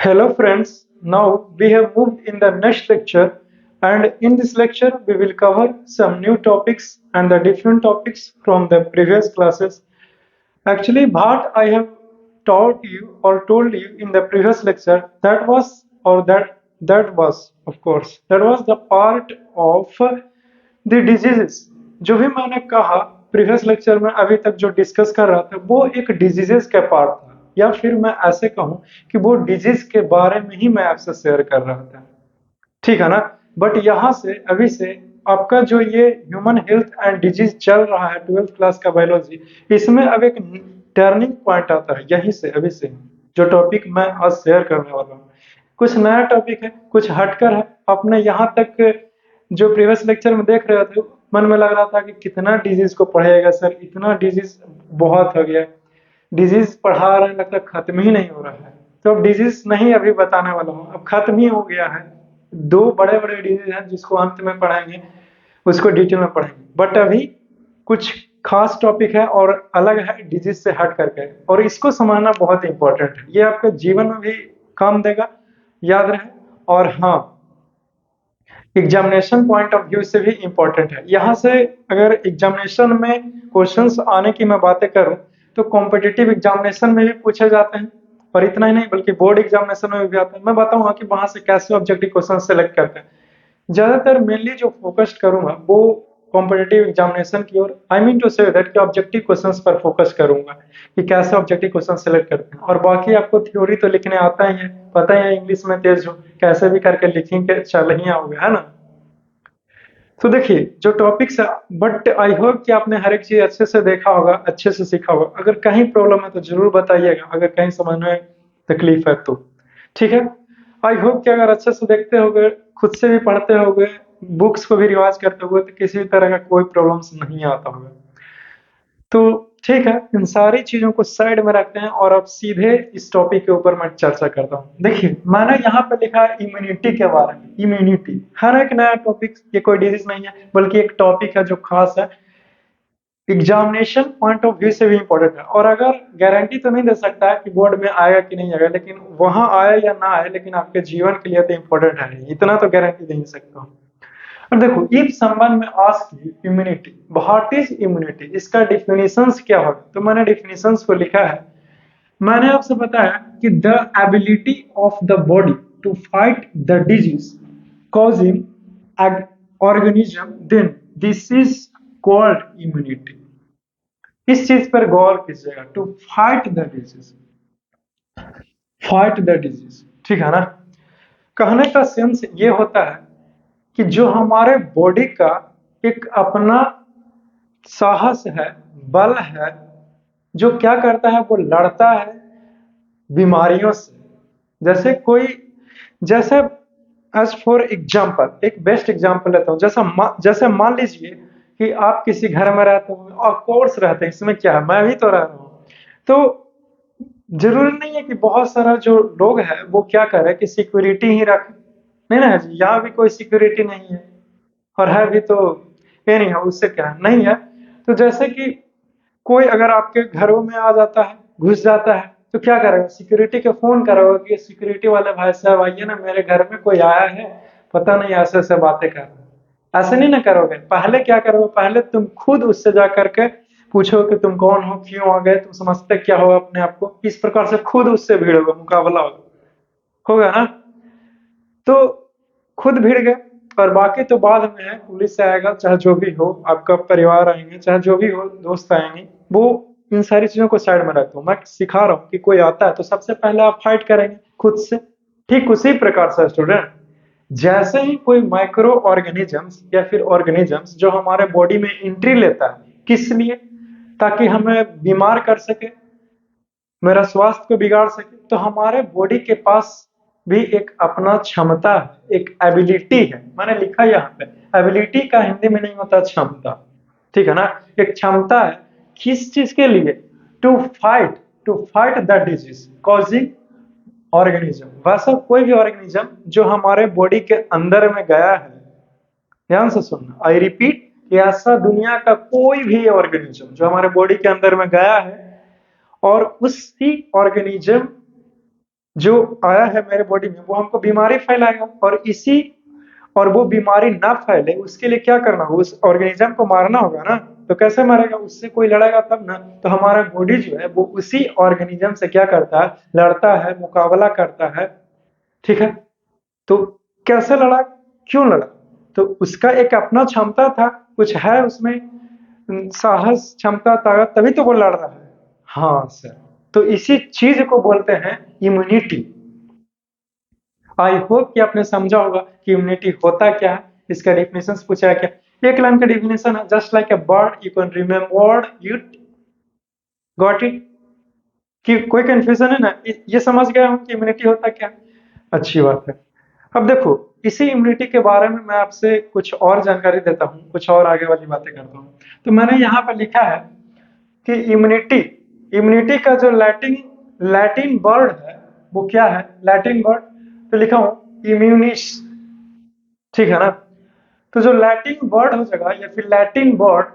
Hello friends, now we have moved in the next lecture, and in this lecture we will cover some new topics and the different topics from the previous classes. Actually, what I have taught you or told you in the previous lecture, that was of course that was the part of the diseases. जो भी मैंने कहा previous lecture में अभी तक जो discuss कर रहा था वो एक डिजीजेस के पार्ट था, या फिर मैं ऐसे कहूं कि वो डिजीज के बारे में ही मैं आपसे शेयर कर रहा था। ठीक है ना। बट यहाँ से अभी से आपका जो ये ह्यूमन हेल्थ एंड डिजीज चल रहा है 12th क्लास का बायोलॉजी, इसमें अब एक टर्निंग पॉइंट आता है यहीं से अभी से। जो टॉपिक मैं आज शेयर करने वाला हूँ कुछ नया टॉपिक है, कुछ हटकर है। अपने यहाँ तक जो प्रीवियस लेक्चर में देख रहे थे मन में लग रहा था कि कितना डिजीज को पढ़ेगा सर, इतना डिजीज बहुत हो गया, डिजीज पढ़ा रहे हैं लगता है खत्म ही नहीं हो रहा है। तो अब डिजीज नहीं अभी बताने वाला हूँ, अब खत्म ही हो गया है। दो बड़े बड़े डिजीज हैं जिसको अंत में पढ़ाएंगे, उसको डिटेल में पढ़ेंगे। बट अभी कुछ खास टॉपिक है और अलग है डिजीज से हट करके, और इसको समझना बहुत इंपॉर्टेंट है। ये आपके जीवन में भी काम देगा, याद रहे। और हाँ, एग्जामिनेशन पॉइंट ऑफ व्यू से भी इम्पोर्टेंट है। यहाँ से अगर एग्जामिनेशन में क्वेश्चंस आने की मैं बातें करूँ तो कॉम्पिटिटिव एग्जामिनेशन में भी पूछे जाते हैं, और इतना ही नहीं बल्कि बोर्ड एग्जामिनेशन में भी आते हैं। मैं बताऊंगा कि वहां से कैसे ऑब्जेक्टिव क्वेश्चन सेलेक्ट करते हैं। ज्यादातर मेनली जो फोकस करूंगा वो कॉम्पिटिटिव एग्जामिनेशन की ओर, I mean to say that कि ऑब्जेक्टिव क्वेश्चंस पर फोकस करूंगा कि कैसे ऑब्जेक्टिव क्वेश्चन सेलेक्ट करते हैं। और बाकी आपको थ्योरी तो लिखने आता ही है, पता ही है इंग्लिश में तेज हो, कैसे भी करके लिखेंगे चल ही आओगे, है ना। तो देखिए जो टॉपिक्स है, बट आई होप कि आपने हर एक चीज अच्छे से देखा होगा, अच्छे से सीखा होगा। अगर कहीं प्रॉब्लम है तो जरूर बताइएगा, अगर कहीं समझ में तकलीफ है तो। ठीक है। आई होप कि अगर अच्छे से देखते होगे, खुद से भी पढ़ते होगे, बुक्स को भी रिवाज करते होगे तो किसी भी तरह का कोई प्रॉब्लम्स नहीं आता होगा। तो ठीक है, इन सारी चीजों को साइड में रखते हैं और अब सीधे इस टॉपिक के ऊपर मैं चर्चा करता हूँ। देखिए मैंने यहाँ पे लिखा है इम्यूनिटी के बारे में। इम्यूनिटी हर एक नया टॉपिक, ये कोई डिजीज नहीं है बल्कि एक टॉपिक है जो खास है, एग्जामिनेशन पॉइंट ऑफ व्यू से भी इंपॉर्टेंट है। और अगर गारंटी तो नहीं दे सकता है कि बोर्ड में आएगा कि नहीं आएगा, लेकिन वहां आए या ना आए लेकिन आपके जीवन के लिए तो इंपॉर्टेंट है, इतना तो गारंटी दे नहीं सकता हूँ। और देखो इस संबंध में ask immunity, what is immunity, इसका डिफिनेशंस क्या होगा। तो मैंने डिफिनेशंस को लिखा है। मैंने आपसे बताया कि the ability of the body to fight the disease causing organism, then this is called immunity. इस चीज पर गौर कीजिएगा, to fight the disease, fight the disease, ठीक है ना। कहने का सेंस ये होता है कि जो हमारे बॉडी का एक अपना साहस है, बल है, जो क्या करता है वो लड़ता है बीमारियों से। जैसे कोई, जैसे एज फॉर एग्जाम्पल, एक बेस्ट एग्जाम्पल लेता हूँ। जैसे मान लीजिए कि आप किसी घर में रहते हो, ऑफ कोर्स रहते हैं, इसमें क्या है, मैं भी तो रह रहा हूँ। तो जरूरी नहीं है कि बहुत सारा जो लोग हैं वो क्या करे कि सिक्योरिटी ही रखे, नहीं ना जी, यहाँ भी कोई सिक्योरिटी नहीं है, और है भी तो ये नहीं है, उससे क्या है? नहीं है। तो जैसे कि कोई अगर आपके घरों में आ जाता है, घुस जाता है, तो क्या करेगा, सिक्योरिटी के फोन करोगे कि सिक्योरिटी वाले भाई साहब आइए ना, मेरे घर में कोई आया है, पता नहीं ऐसे ऐसे बातें कर रहे हैं। ऐसे नहीं ना करोगे, पहले क्या करोगे, पहले तुम खुद उससे जा करके पूछो कि तुम कौन हो, क्यों आ गए, तुम समझते क्या हो अपने आप को, इस प्रकार से खुद उससे भिड़ोगे, मुकाबला होगा ना। तो खुद भिड़ गए, और बाकी तो बाद में है, पुलिस आएगा, चाहे जो भी हो, आपका परिवार आएंगे, चाहे जो भी हो, दोस्त आएंगे, वो इन सारी चीजों को साइड में रखता हूँ। मैं सिखा रहा हूँ कि कोई आता है तो सबसे पहले आप फाइट करेंगे खुद से। ठीक उसी प्रकार से स्टूडेंट, जैसे ही कोई माइक्रो ऑर्गेनिजम्स या फिर ऑर्गेनिजम्स जो हमारे बॉडी में एंट्री लेता है, किस लिए, ताकि हमें बीमार कर सके, मेरा स्वास्थ्य को बिगाड़ सके, तो हमारे बॉडी के पास भी एक अपना क्षमता है, एक एबिलिटी है। मैंने लिखा यहाँ पे, एबिलिटी का हिंदी में नहीं होता क्षमता, ठीक है ना। एक क्षमता है किस चीज के लिए, to fight, to fight the disease causing organism. वैसा कोई भी ऑर्गेनिज्म जो हमारे बॉडी के अंदर में गया है, ध्यान से सुनना, आई रिपीट, ऐसा दुनिया का कोई भी ऑर्गेनिज्म जो हमारे बॉडी के अंदर में गया है और उसी ऑर्गेनिज्म जो आया है मेरे बॉडी में वो हमको बीमारी फैलाएगा, और वो बीमारी ना फैले उसके लिए क्या करना होगा, उस ऑर्गेनिज्म को मारना होगा ना। तो कैसे मारेगा, उससे कोई लड़ेगा तब ना। तो हमारा बॉडी जो है वो उसी ऑर्गेनिज्म से क्या करता है, लड़ता है, मुकाबला करता है। ठीक है, तो कैसे लड़ा, क्यों लड़ा, तो उसका एक अपना क्षमता था, कुछ है उसमें साहस, क्षमता, ताकत, तभी तो वो लड़ रहा है। हाँ सर, तो इसी चीज को बोलते हैं इम्यूनिटी। आई होप कि आपने समझा होगा कि इम्यूनिटी होता क्या है, इसका डेफिनेशन पूछा है क्या। एक लाइन का डेफिनेशन है, just like a bird you can remember it, got it. कि कोई कंफ्यूजन है ना, ये समझ गया हूं कि इम्यूनिटी होता क्या। अच्छी बात है। अब देखो, इसी इम्यूनिटी के बारे में मैं आपसे कुछ और जानकारी देता हूँ, कुछ और आगे वाली बातें करता हूँ। तो मैंने यहाँ पर लिखा है कि इम्यूनिटी, इम्यूनिटी का जो लैटिन लैटिन वर्ड है वो क्या है, लैटिन वर्ड। तो लिखा हूँ इम्यूनिस, ठीक है ना। तो जो लैटिन वर्ड हो जाएगा या फिर लैटिन वर्ड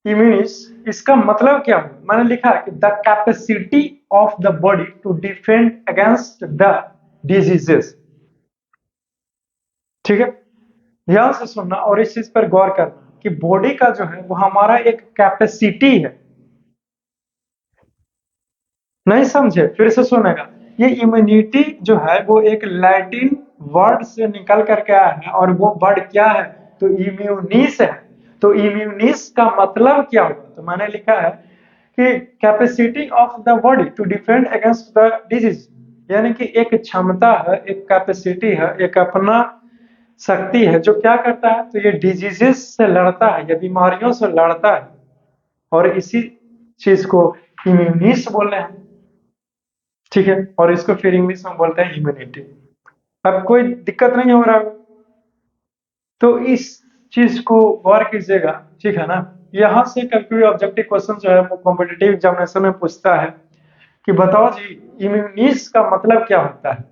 इम्यूनिस, इसका मतलब क्या है, मैंने लिखा है कि the capacity of the body to defend against the diseases. ठीक है, ध्यान से सुनना और इस चीज पर गौर करना कि बॉडी का जो है वो हमारा एक कैपेसिटी है। नहीं समझे, फिर से सुनेगा। ये इम्यूनिटी जो है वो एक लैटिन वर्ड से निकल करके आया है, और वो वर्ड क्या है, तो इम्यूनिस है। तो इम्यूनिस का मतलब क्या होगा, तो मैंने लिखा है कि capacity of the body to defend against the disease, यानी कि एक क्षमता है, एक कैपेसिटी है, एक अपना शक्ति है जो क्या करता है, तो ये डिजीजेस से लड़ता है या बीमारियों से लड़ता है। और इसी चीज को इम्यूनिस बोल रहे हैं। ठीक है, और इसको फिर इंग्लिश में बोलते हैं इम्यूनिटी। अब कोई दिक्कत नहीं हो रहा है, तो इस चीज को गौर कीजिएगा। ठीक है ना, यहाँ से कभी कभी ऑब्जेक्टिव क्वेश्चन जो है वो कॉम्पिटिटिव एग्जामिनेशन में पूछता है कि बताओ जी इम्यूनिस का मतलब क्या होता है।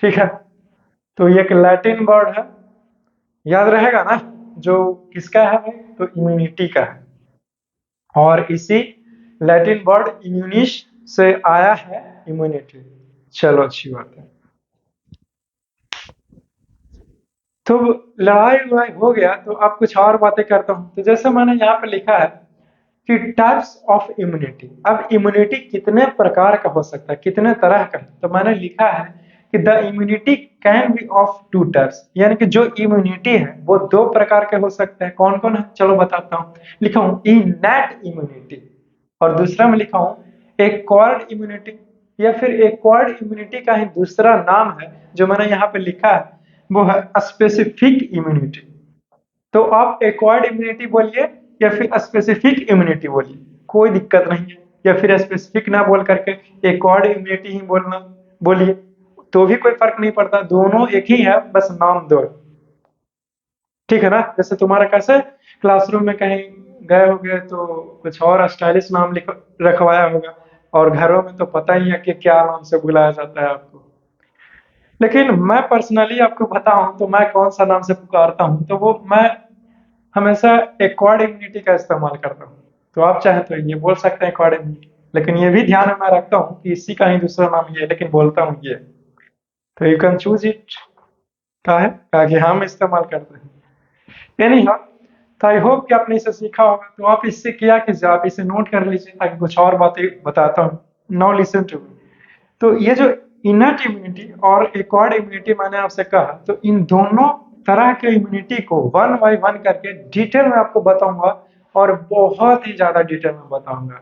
ठीक है, तो ये एक लैटिन वर्ड है, याद रहेगा ना, जो किसका है भाई, तो इम्यूनिटी का है। और इसी लैटिन वर्ड इम्यूनिस से आया है इम्यूनिटी। चलो अच्छी बात है। तो लड़ाई वड़ाई हो गया, तो अब कुछ और बातें करता हूं। तो जैसे मैंने यहाँ पे लिखा है कि टाइप्स ऑफ इम्यूनिटी। अब इम्यूनिटी कितने प्रकार का हो सकता है, कितने तरह का है, तो मैंने लिखा है कि the immunity can be of two types, यानी कि जो इम्यूनिटी है वो दो प्रकार के हो सकते हैं। कौन कौन है, चलो बताता हूँ। लिखा हूँ इनैट इम्यूनिटी, और दूसरा में लिखा हूँ एक्वायर्ड इम्यूनिटी, या फिर एक्वायर्ड इम्यूनिटी का ही दूसरा नाम है जो मैंने यहाँ पे लिखा है, वो है स्पेसिफिक इम्यूनिटी। तो आप एक्वायर्ड इम्यूनिटी बोलिए या फिर स्पेसिफिक इम्यूनिटी बोलिए, कोई दिक्कत नहीं है। या फिर स्पेसिफिक ना बोल करके एक्वायर्ड इम्यूनिटी ही बोलना बोलिए, तो भी कोई फर्क नहीं पड़ता, दोनों एक ही है, बस नाम दो। ठीक है ना, जैसे तुम्हारा कैसे क्लासरूम में कहीं गए होगे तो कुछ और स्टाइलिश नाम लिख रखवाया होगा, और घरों में तो पता ही है कि क्या नाम से बुलाया जाता है आपको। लेकिन मैं पर्सनली आपको बताऊं तो मैं कौन सा नाम से पुकारता हूं, तो वो मैं हमेशा एक्वायर्ड इम्यूनिटी का इस्तेमाल करता हूँ। तो आप चाहें तो ये बोल सकते हैं एक्वायर्ड इम्यूनिटी, लेकिन ये भी ध्यान में मैं रखता हूँ कि इसी का ही दूसरा नाम ये है, लेकिन बोलता हूँ ये। तो यू कैन चूज इट, का है कि हम इस्तेमाल करते हैं। एनी हाउ, तो आई होप कि आपने इसे सीखा होगा। तो आप इससे क्या कीजिए, आप इसे नोट कर लीजिए, ताकि कुछ और बातें बताता हूँ। Now listen to. तो ये जो इनर्ट इम्यूनिटी और एक्वायर्ड इम्यूनिटी मैंने आपसे कहा, तो इन दोनों तरह के इम्यूनिटी को वन बाय वन करके डिटेल में आपको बताऊंगा, और बहुत ही ज्यादा डिटेल में बताऊंगा।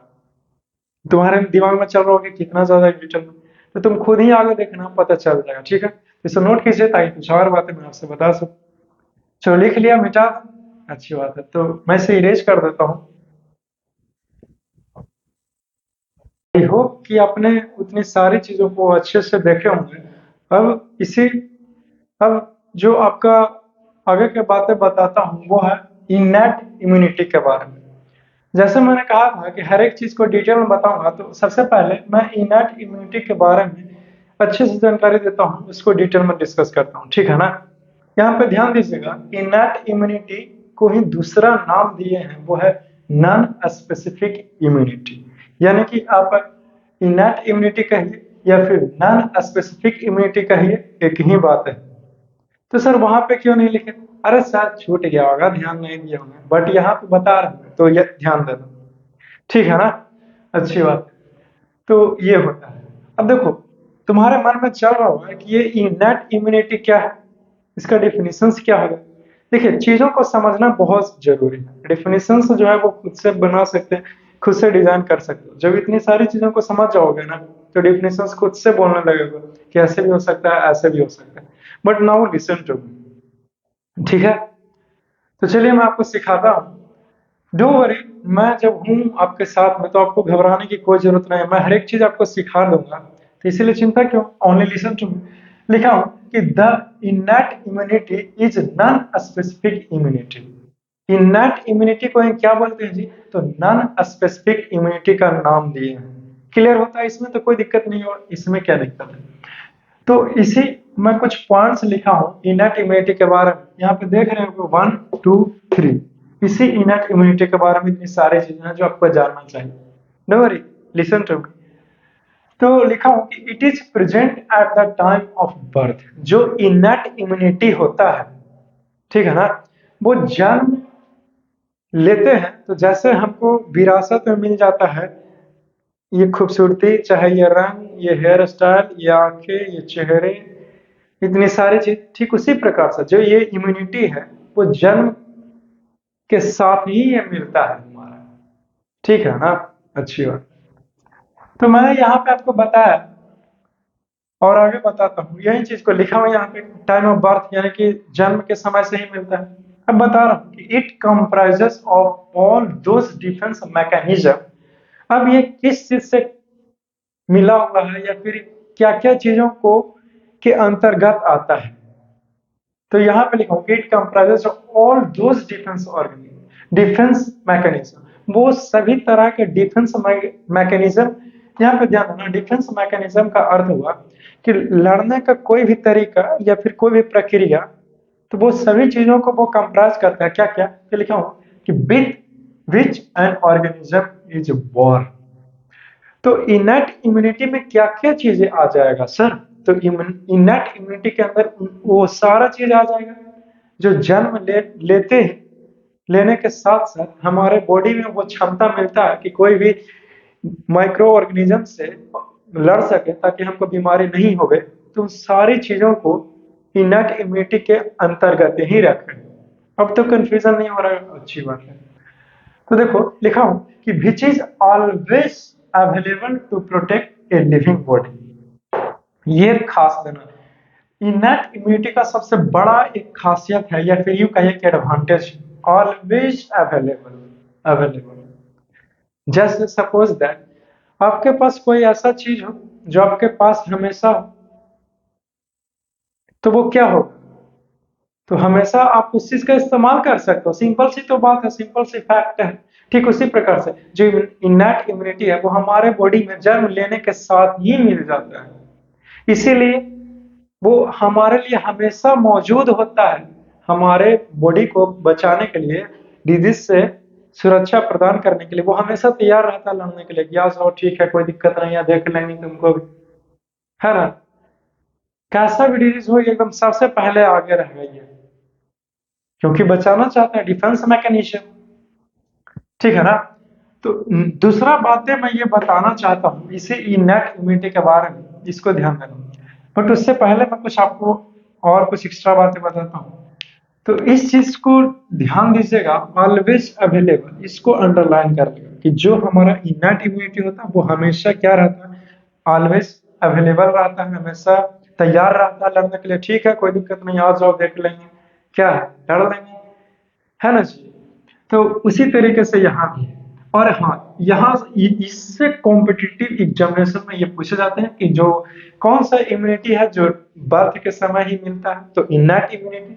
तुम्हारे दिमाग में चल रहा होगा कि कितना ज्यादा डिटेल में, तो तुम खुद ही आगे देखना, पता चल जाएगा। ठीक है, इसे नोट कीजिए ताकि कुछ और बातें मैं आपसे बता सकूं। चलो लिख लिया, मिटा दो। अच्छी बात है, तो मैं इसे इरेज कर देता हूँ। आई होप कि आपने उतनी सारी चीजों को अच्छे से देखे होंगे। अब इसी अब जो आपका आगे के बातें बताता हूँ वो है इननेट इम्यूनिटी के बारे में। जैसे मैंने कहा था कि हर एक चीज को डिटेल में बताऊंगा, तो सबसे पहले मैं इननेट इम्यूनिटी के बारे में अच्छे से जानकारी देता हूँ, उसको डिटेल में डिस्कस करता हूँ। ठीक है ना, यहाँ पे ध्यान दीजिएगा, इननेट इम्यूनिटी को ही दूसरा नाम दिए हैं, वो है नॉन स्पेसिफिक इम्यूनिटी। यानी कि आप इननेट इम्यूनिटी कहिए या फिर नॉन स्पेसिफिक इम्यूनिटी कहिए, एक ही बात है। तो सर वहां पे क्यों नहीं लिखे? अरे शायद छूट गया होगा, ध्यान नहीं दिया होंगे, बट यहाँ पे बता रहे हैं तो ये ध्यान देना, ठीक है ना? अच्छी बात है। तो ये होता है। अब देखो, तुम्हारे मन में चल रहा होगा कि ये इननेट इम्यूनिटी क्या है, इसका डेफिनेशंस क्या होगा। देखिए, चीजों को समझना बहुत जरूरी है। डेफिनेशंस जो है वो खुद से बना सकते हैं, खुद से डिजाइन कर सकते हो। जब इतनी सारी चीजों को समझ जाओगे ना, तो डेफिनेशंस खुद से बोलने लगेगा कि ऐसे भी हो सकता है, ऐसे भी हो सकता है। But now listen to me, ठीक है? तो चलिए मैं आपको सिखाता हूँ। डो वरी, मैं जब हूँ आपके साथ में तो आपको घबराने की कोई जरूरत नहीं है। मैं हर एक चीज आपको सिखा दूंगा, तो इसीलिए चिंता क्यों? Only listen to me. लिखा हूं कि the innate immunity is non specific immunity. Innate immunity को हम क्या बोलते हैं जी? तो नॉन स्पेसिफिक इम्यूनिटी का नाम दिए हैं। क्लियर होता है इसमें? तो कोई दिक्कत नहीं हो, इसमें क्या दिक्कत है? तो इसी मैं कुछ पॉइंट्स लिखा हूँ इननेट इम्यूनिटी के बारे में। यहाँ पे देख रहे हो 1 2 3। इसी इननेट इम्यूनिटी के बारे में इतनी सारी चीजें हैं जो आपको जानना चाहिए। Don't worry, listen to me. तो लिखा हूं कि it is present at the time of birth. जो इननेट इम्यूनिटी होता है, ठीक है ना, वो जन्म लेते हैं तो जैसे हमको विरासत में मिल जाता है ये खूबसूरती, चाहे ये रंग, ये हेयर स्टाइल, ये आंखें, ये चेहरे, इतनी सारी चीज, ठीक उसी प्रकार से जो ये इम्यूनिटी है वो जन्म के साथ ही ये मिलता है हमारा, ठीक है ना? अच्छी बात। तो मैंने यहाँ पे आपको बताया और आगे बताता हूँ, यही चीज को लिखा हुआ यहाँ पे, टाइम ऑफ बर्थ यानी कि जन्म के समय से ही मिलता है। अब बता रहा हूँ कि it comprises of all those defence mechanism. अब ये किस चीज से मिला हुआ है या फिर क्या क्या चीजों को के अंतर्गत आता है? तो यहाँ पे लिखा हूँ कि it comprises of all those defence organism, defence mechanism, वो सभी तरह के डिफेंस मैकेनिज्म। यहाँ पे ध्यान देना, डिफेंस मैकेनिज्म का अर्थ हुआ कि लड़ने का कोई भी तरीका या फिर कोई भी प्रक्रिया, तो वो सभी चीजों को वो कंप्राइज करता है। क्या क्या? तो लिखा हूँ कि with which an organism is war. तो इनेट इम्यूनिटी में क्या क्या चीजें आ जाएगा सर? तो इनेट इम्यूनिटी के अंदर वो सारा चीज आ जाएगा जो जन्म लेते हैं, लेने के साथ साथ हमारे बॉडी में वो क्षमता मिलता है कि कोई भी माइक्रो ऑर्गेनिज्म से लड़ सके ताकि हमको बीमारी नहीं होवे। तो सारी चीजों को इनेट इम्यूनिटी के अंतर्गत ही रखें। अब तो कंफ्यूजन नहीं हो रहा है, अच्छी बात है। तो देखो, लिखा हूं कि which is always available to protect a living body. ये खास देना, इनेट इम्यूनिटी का सबसे बड़ा एक खासियत है या फिर यू कहिए कि advantage, always available. Available just suppose that आपके पास कोई ऐसा चीज हो जो आपके पास हमेशा हो, तो वो क्या होगा? तो हमेशा आप उस चीज का इस्तेमाल कर सकते हो। सिंपल सी तो बात है, सिंपल सी फैक्ट है। ठीक उसी प्रकार से जो इनेट इम्यूनिटी है वो हमारे बॉडी में जन्म लेने के साथ ही मिल जाता है, इसीलिए वो हमारे लिए हमेशा मौजूद होता है, हमारे बॉडी को बचाने के लिए, डिजीज से सुरक्षा प्रदान करने के लिए वो हमेशा तैयार रहता है लड़ने के लिए। कि आओ ठीक है, कोई दिक्कत नहीं है, देख लेंगे तुमको भी, है ना? कैसा भी डिजीज हो, ये एकदम सबसे पहले आगे रह गई है क्योंकि बचाना चाहते हैं, डिफेंस मैकेनिज्म, ठीक है ना? तो दूसरा बातें मैं ये बताना चाहता हूँ इसी इनेट इम्यूनिटी के बारे में, इसको ध्यान देना। बट उससे पहले मैं कुछ आपको और कुछ एक्स्ट्रा बातें बताता हूँ। तो इस चीज को ध्यान दीजिएगा, ऑलवेज अवेलेबल, इसको अंडरलाइन कर लेगा कि जो हमारा इनेट इम्यूनिटी होता है वो हमेशा क्या रहता है? ऑलवेज अवेलेबल रहता है, हमेशा तैयार रहता है लड़ने के लिए। ठीक है, कोई दिक्कत नहीं, आ जाओ देख लेंगे, क्या है, लड़ लेंगे, है ना जी? तो उसी तरीके से यहाँ भी है। और हाँ, यहाँ इससे कॉम्पिटिटिव एग्जामिनेशन में ये पूछे जाते हैं कि जो कौन सा इम्यूनिटी है जो बर्थ के समय ही मिलता है, तो इनेट इम्यूनिटी।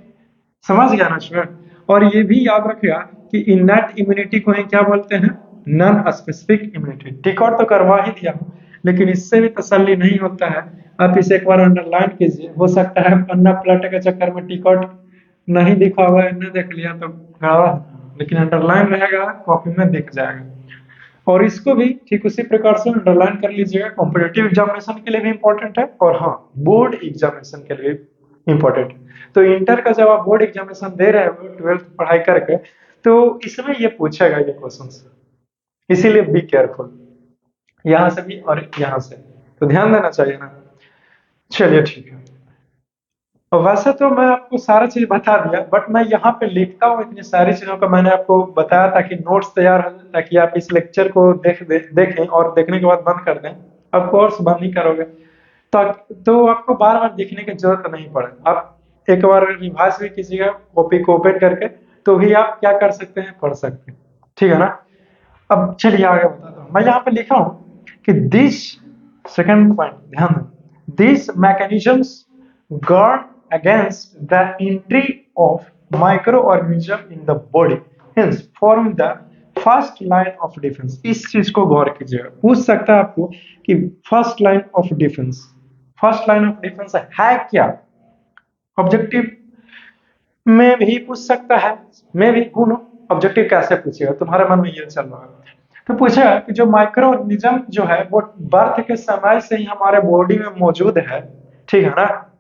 समझ गया ना स्टूडेंट? और ये भी याद रखिएगा कि इनेट इम्यूनिटी को ही क्या बोलते हैं? Non specific immunity. Tick out तो करवा ही दिया हूं, लेकिन इससे भी तसल्ली नहीं होता है। आप इसे एक बार अंडरलाइन कीजिए, हो सकता है पन्ना पलट के चक्कर में टिक आउट नहीं दिखा हुआ है, नहीं देख लिया तो गड़बड़, लेकिन अंडरलाइन रहेगा, कॉपी में दिख जाएगा। और इसको भी ठीक उसी प्रकार से अंडरलाइन कर लीजिएगा, कॉम्पिटिटिव एग्जामिनेशन के लिए भी इंपॉर्टेंट है और हाँ बोर्ड एग्जामिनेशन के लिए भी इंपॉर्टेंट है। तो इंटर का जब आप बोर्ड एग्जामिनेशन दे रहे हो 12th पढ़ाई करके, तो इसमें ये पूछेगा ये क्वेश्चन, इसीलिए बी केयरफुल, यहाँ से भी और यहाँ से, तो ध्यान देना चाहिए ना। चलिए ठीक है, और वैसे तो मैं आपको सारा चीज बता दिया, बट मैं यहाँ पे लिखता हूँ इतनी सारी चीजों का, मैंने आपको बताया ताकि नोट्स तैयार हो जाए, ताकि आप इस लेक्चर को देखें और देखने के बाद बंद कर दें। आप कोर्स बंद नहीं करोगे तो आपको बार बार देखने की जरूरत नहीं पड़े, आप एक बार रिवाइज भी कीजिएगा कॉपी को ओपन करके, तो भी आप क्या कर सकते हैं, पढ़ सकते हैं, ठीक है ना। अब चलिए आगे बताता हूँ, मैं यहाँ पे लिखा हूँ कि दिस, सेकंड पॉइंट ध्यान दें, this mechanisms guard against the entry of microorganism in the body, hence form the first line of defense। इस चीज को गौर कीजिएगा, पूछ सकता है आपको कि first line of defence, first line of defence है क्या, ऑब्जेक्टिव में भी पूछ सकता है, मैं भी हूं, ऑब्जेक्टिव कैसे पूछेगा, तुम्हारे मन में ये चल रहा है। तो पूछा कि जो माइक्रो ऑर्गेनिज्म जो है वो बर्थ के समय से ही हमारे बॉडी में मौजूद है, ठीक है ना,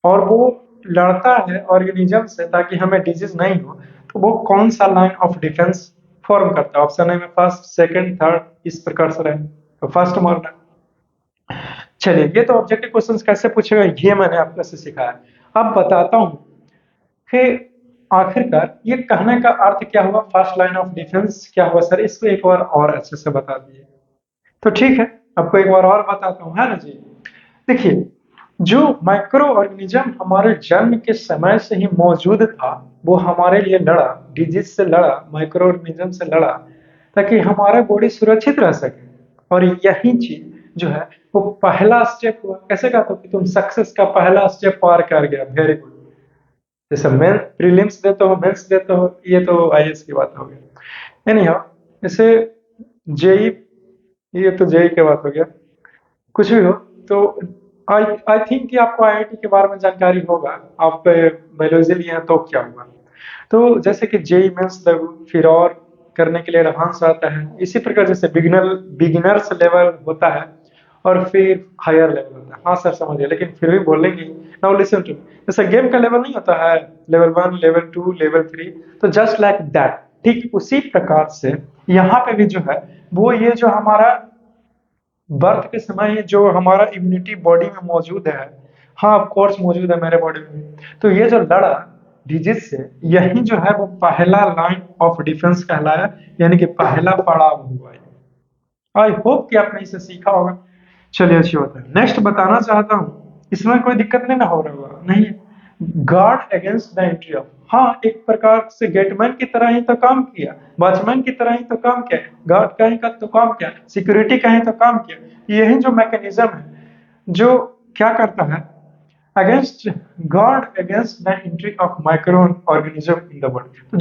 और वो लड़ता है ऑर्गेनिज्म से ताकि हमें डिजीज नहीं हो, तो वो कौन सा लाइन ऑफ डिफेंस फॉर्म करता है, ऑप्शन है में फर्स्ट सेकंड थर्ड इस प्रकार से रहे, तो फर्स्ट मारना। चलिए ये तो ऑब्जेक्टिव क्वेश्चंस कैसे पूछेगा ये मैंने आपको से सिखाया, अब बताता हूँ कि आखिरकार ये कहने का अर्थ क्या हुआ, फर्स्ट लाइन ऑफ डिफेंस क्या हुआ सर, इसको एक बार और अच्छे से बता दिए। तो ठीक है, आपको एक बार और बताता हूँ, है ना जी। देखिए, जो माइक्रो ऑर्गेनिज्म हमारे जन्म के समय से ही मौजूद था, वो हमारे लिए लड़ा, डिजीज से लड़ा, माइक्रो ऑर्गेनिज्म से लड़ा, ताकि हमारा बॉडी सुरक्षित रह सके। और यही चीज जो है वो पहला स्टेप हुआ, कैसे कहते हो कि तुम सक्सेस का पहला स्टेप पार कर गया, वेरी गुड। जैसे मेन प्रीलिम्स देते हो, मेंस देते हो, ये तो आईएएस की बात हो गई, एनी हाउ, जैसे जेई, ये तो जेई की बात हो गया, कुछ भी हो। तो आई आई थिंक कि आपको आईआईटी के बारे में जानकारी होगा, आप बायोलॉजी लिए हैं तो क्या हुआ। तो जैसे कि जेई मेंस फिर और करने के लिए एडवांस आता है, इसी प्रकार जैसे बिगिनर्स लेवल होता है और फिर हायर लेवल होता है। हाँ सर समझिए, लेकिन फिर भी बोलेंगे। नाउ लिसन टू, जैसे गेम का लेवल नहीं होता है, लेवल 1 लेवल 2 लेवल 3, तो जस्ट लाइक दैट, ठीक उसी प्रकार से यहाँ पे भी जो है वो ये जो हमारा बर्थ के समय जो हमारा इम्यूनिटी बॉडी में मौजूद है, हाँ ऑफ कोर्स मौजूद है मेरे बॉडी में, तो ये जो लड़ा डिजीज से, यही जो है वो पहला लाइन ऑफ डिफेंस कहलाया, यानी कि पहला पड़ाव हुआ है। आई होप कि आपने इसे सीखा होगा। चलिए अच्छी बात है, नेक्स्ट बताना चाहता हूँ, इसमें कोई दिक्कत नहीं ना हो रहा होगा, नहीं, guard against the entry of, हाँ एक प्रकार से गेटमैन की तरह ही तो काम किया, वॉचमैन की तरह ही तो काम किया, गार्ड का ही का तो काम किया, सिक्योरिटी का ही तो काम किया। यही जो मैकेनिज्म है जो क्या करता है, against guard against the entry of micro organism in the body. तो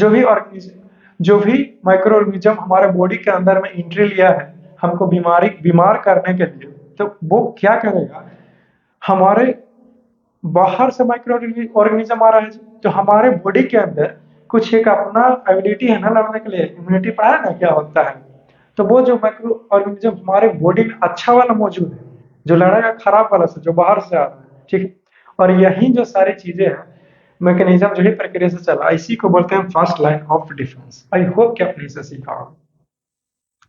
जो भी माइक्रो ऑर्गेनिज्म हमारे बॉडी के अंदर में एंट्री लिया है हमको बीमार करने के लिए, तो वो क्या करेगा, हमारे बाहर से माइक्रो ऑर्गेनिज्म आ रहा है तो हमारे बॉडी के अंदर कुछ एक अपना एबिलिटी है ना लड़ने के लिए, इम्यूनिटी पढ़ा है ना क्या होता है, तो वो जो माइक्रो ऑर्गेनिज्म हमारे बॉडी में अच्छा वाला मौजूद है, जो लड़ेगा खराब वाला से जो बाहर से आ रहा है, ठीक। और यही जो सारी चीजें हैं, मैकेनिज्म जो ही प्रक्रिया से चला, इसी को बोलते हैं first line of defence. I hope कि आपने इसे सीखा हो,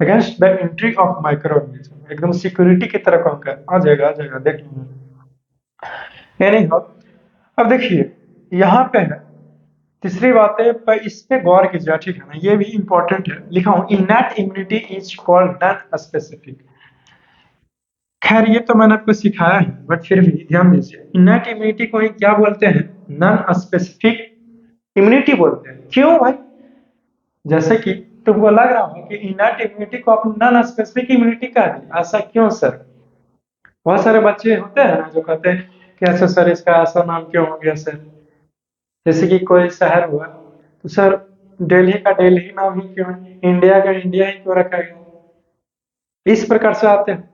against the entry of micro organism, एकदम सिक्योरिटी की तरह काम कर, आ जाएगा देख लेंगे। यानी अब देखिए यहाँ पे है तीसरी बात है, पर इस पे गौर कीजिए, ठीक है ना, ये भी इंपॉर्टेंट है, लिखा हूं innate immunity is called non specific. खैर ये तो मैंने आपको सिखाया है, बट फिर भी ध्यान दीजिए, इननेट इम्यूनिटी को ही क्या बोलते हैं, नॉन स्पेसिफिक इम्यूनिटी बोलते हैं। क्यों भाई, जैसे कि तुमको लग रहा हो कि इननेट इम्यूनिटी को आप नॉन स्पेसिफिक इम्यूनिटी कह दी, ऐसा क्यों सर। बहुत सारे बच्चे होते हैं ना जो कहते हैं कि ऐसा सर इसका ऐसा नाम क्यों हो गया सर, जैसे कि कोई शहर हुआ तो सर दिल्ली का दिल्ली नाम ही क्यों है, इंडिया का इंडिया ही क्यों रखा गया, इस प्रकार से आते हैं।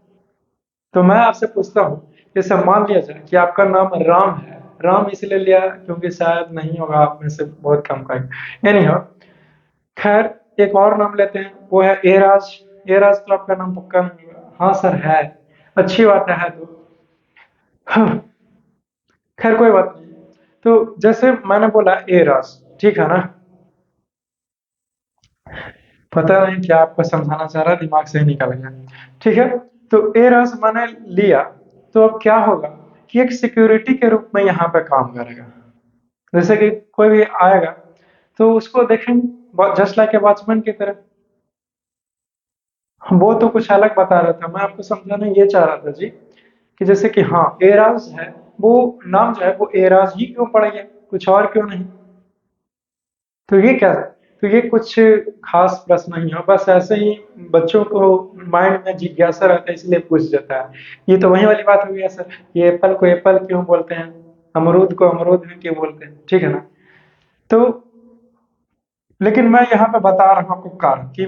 तो मैं आपसे पूछता हूँ, जैसे मान लिया जाए कि आपका नाम राम है, राम इसलिए लिया क्योंकि शायद नहीं होगा आप में से बहुत कम का, एनी हाउ, खैर एक और नाम लेते हैं, वो है एराज। एराज तो आपका नाम पक्का नहीं होगा। हाँ सर है, अच्छी बात है तो। हाँ, खैर कोई बात नहीं। तो जैसे मैंने बोला एराज, ठीक है ना। पता नहीं क्या आपको समझाना चाह रहा, दिमाग से ही निकल गया। ठीक है, तो ए रस मैंने लिया, तो अब क्या होगा कि एक सिक्योरिटी के रूप में यहाँ पे काम करेगा। जैसे कि कोई भी आएगा तो उसको देखेंगे जस्ट लाइक ए वॉचमैन की तरह। वो तो कुछ अलग बता रहा था, मैं आपको समझाना ये चाह रहा था जी, कि जैसे कि हाँ एराज है, वो नाम जो है वो एराज ही क्यों पड़ गया, कुछ और क्यों नहीं। तो ये क्या है? तो ये कुछ खास प्रश्न नहीं है, बस ऐसे ही बच्चों को माइंड में जिज्ञासा रहता है इसलिए पूछ जाता है। ये तो वही वाली बात हो गई है सर, ये एप्पल को एप्पल क्यों बोलते हैं, अमरूद को अमरूद भी क्यों बोलते हैं, ठीक है ना। तो लेकिन मैं यहाँ पे बता रहा हूँ आपको कारण कि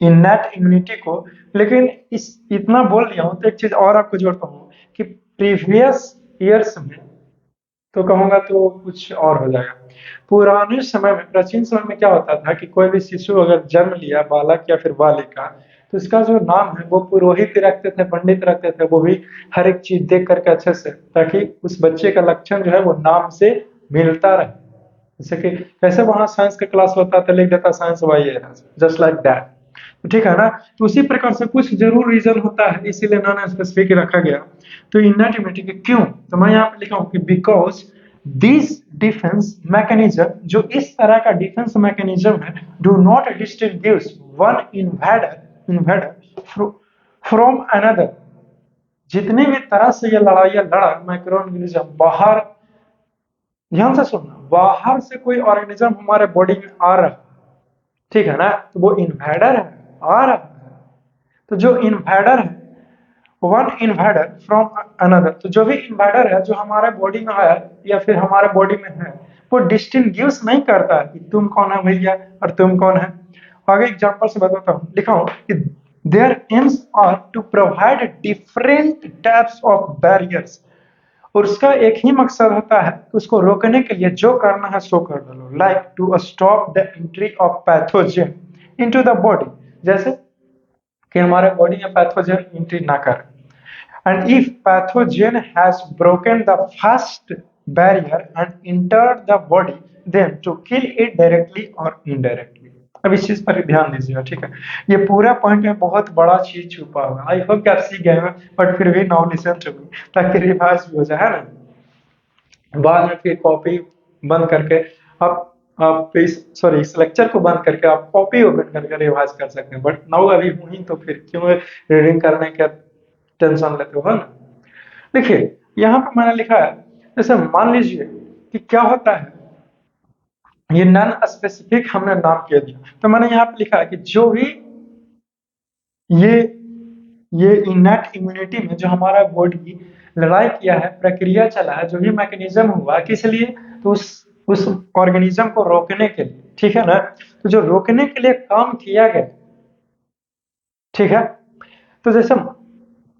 इन्नेट इम्यूनिटी को, लेकिन इस इतना बोल दिया हूँ तो एक चीज और आपको जोड़ता हूँ कि प्रीवियस ईयर्स में तो कहूंगा तो कुछ और हो जाएगा। पुराने समय में, प्राचीन समय में क्या होता था कि कोई भी शिशु अगर जन्म लिया, बालक या फिर बालिका, तो इसका जो नाम है वो पुरोहित रखते थे, पंडित रखते थे, वो भी हर एक चीज देख करके अच्छे से, ताकि उस बच्चे का लक्षण जो है वो नाम से मिलता रहे। जैसे कि कैसे वहां साइंस का क्लास होता था, लिख देता science why just like that. तो ठीक है ना, तो उसी प्रकार से कुछ जरूर रीजन होता है, इसीलिए नॉन स्पेसिफिक रखा गया। तो इनएटिविटी के क्यों, तो मैं यहाँ पे लिखा हूँ कि बिकॉज दिस डिफेंस मैकेनिज्म, जो इस तरह का डिफेंस मैकेनिज्म है, do not distinguish one invader invader from another. जितनी भी तरह से ये लड़ाइयाँ लड़ा माइक्रो ऑर्गेनिज्म बाहर, ध्यान से सुनना, बाहर से कोई ऑर्गेनिज्म हमारे बॉडी में आ रहा है, ठीक है ना, तो वो इन्वेडर है, आ रहा है। तो जो इन्वेडर है, वन इन्वेडर फ्रॉम अनदर, तो जो भी इन्वेडर है जो हमारे बॉडी में आया या फिर हमारे बॉडी में है, वो डिस्टिंग्विश नहीं करता है कि तुम कौन है भैया और तुम कौन है। आगे एग्जांपल से बताता हूँ, लिखा हूँ कि their aims are to provide different types of barriers, और उसका एक ही मकसद होता है कि उसको रोकने के लिए जो करना है सो कर डालो, like to stop the entry of pathogen into the body, जैसे कि हमारे बॉडी में पैथोजन एंट्री ना करे। And if pathogen has broken the first barrier and entered the body, then to kill it directly or indirectly। अब इस चीज पर ध्यान दीजिएगा, ठीक है। ये पूरा पॉइंट में बहुत बड़ा चीज छुपा हुआ है, आई होप कि आप सीख गए हैं, बट फिर भी नाउ लिसन टू मी, ताकि रिवाइज भी हो जाए, है ना। बाद में फिर कॉपी बंद करके आप इस सॉरी इस लेक्चर को बंद करके आप कॉपी ओपन करके रिवाइज कर सकते हैं, बट नाउ अभी हुई तो फिर क्यों रीडिंग करने का टेंशन लेते हो, है ना। देखिए यहाँ पे मैंने लिखा है, जैसे मान लीजिए कि क्या होता है, ये नॉन स्पेसिफिक हमने नाम कह दिया, तो मैंने यहाँ पे लिखा है कि जो भी ये ये इनेट इम्यूनिटी में जो हमारा बॉडी लड़ाई किया है, प्रक्रिया चला है, जो भी मैकेनिज्म हुआ, किस लिए, तो उस ऑर्गेनिज्म को रोकने के लिए, ठीक है ना। तो जो रोकने के लिए काम किया गया, ठीक है, तो जैसे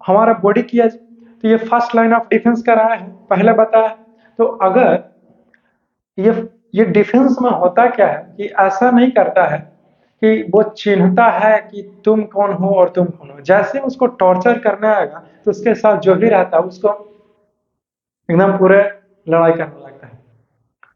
हमारा बॉडी किया, तो ये फर्स्ट लाइन ऑफ डिफेंस का रहा है, पहले बताया। तो अगर ये ये डिफेंस में होता क्या है कि ऐसा नहीं करता है कि वो चिन्हता है कि तुम कौन हो और तुम कौन हो, जैसे उसको टॉर्चर करने आएगा तो उसके साथ जो भी रहता है उसको एकदम पूरे लड़ाई करने लगता है,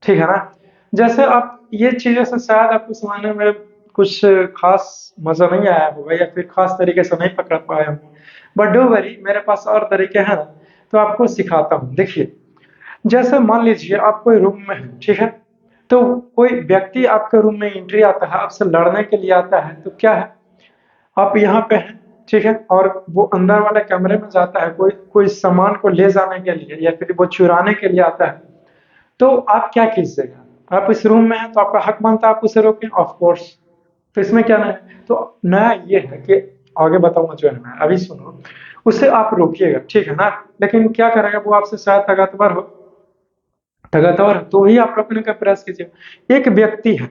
ठीक है ना। जैसे आप ये चीजें से शायद आपको समझने में कुछ खास मजा नहीं आया होगा या फिर खास तरीके से नहीं पकड़ पाए होंगे, बट डो वरी, मेरे पास और तरीके हैं ना, तो आपको सिखाता हूँ। देखिए जैसे मान लीजिए आप कोई रूम में है, ठीक है, तो कोई व्यक्ति आपके रूम में एंट्री आता है, आपसे लड़ने के लिए आता है, तो क्या है, आप यहाँ पे हैं, ठीक है, और वो अंदर वाले कमरे में जाता है, कोई कोई सामान को ले जाने के लिए या फिर वो चुराने के लिए आता है, तो आप क्या कीजिएगा, आप इस रूम में हैं तो आपका हक बनता है आप उसे रोकें, ऑफ कोर्स। तो इसमें क्या नया है, तो नया ये है कि आगे बताऊंगा जो है ना, अभी सुनो, उसे आप रोकिएगा, ठीक है ना। लेकिन क्या करेगा वो, आपसे शायद ताकतवर हो, लगातार तो ही आप रोकने का प्रयास कीजिए। एक व्यक्ति है,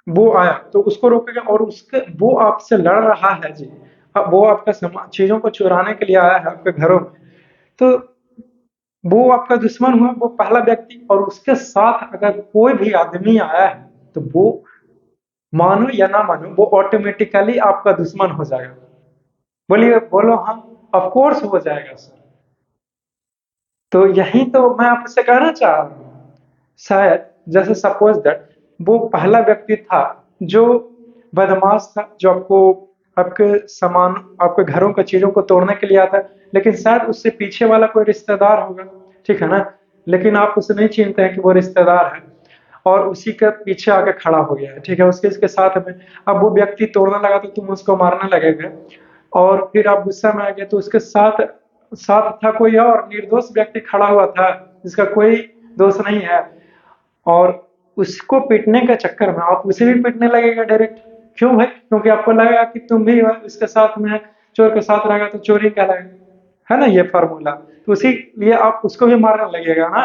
वो आया तो उसको रोकेगा, और उसके वो आपसे लड़ रहा है जी, अब वो आपका सामान चीजों को चुराने के लिए आया है आपके घरों में, तो वो आपका दुश्मन हुआ वो पहला व्यक्ति, और उसके साथ अगर कोई भी आदमी आया है तो वो मानो या ना मानो वो ऑटोमेटिकली आपका दुश्मन हो जाएगा। बोलिए, बोलो हाँ, ऑफ कोर्स हो जाएगा सर। तो यही तो मैं आपसे कहना चाह रहा हूँ। शायद जैसे सपोज दैट वो पहला व्यक्ति था जो बदमाश था, जो आपको आपके सामान, आपके घरों के चीजों को तोड़ने के लिए आता है, लेकिन शायद उससे पीछे वाला कोई रिश्तेदार होगा, ठीक है ना, लेकिन आप उसे नहीं चिंते हैं कि वो रिश्तेदार है, और उसी के पीछे आके खड़ा हो गया है, ठीक है, उसके इसके साथ में। अब वो व्यक्ति तोड़ने लगा तो तुम उसको मारने लगेगे, और फिर आप गुस्सा में आ गए तो उसके साथ साथ था कोई और निर्दोष व्यक्ति खड़ा हुआ था जिसका कोई दोष नहीं है, और उसको पीटने के चक्कर में आप उसे भी पीटने लगेगा डायरेक्ट। क्यों भाई? क्योंकि आपको लगेगा कि तुम भी इसके साथ में, चोर के साथ रहेगा तो चोरी कहलाएगा, है ना ये फार्मूला। तो उसी लिए आप उसको भी मारने लगेगा ना।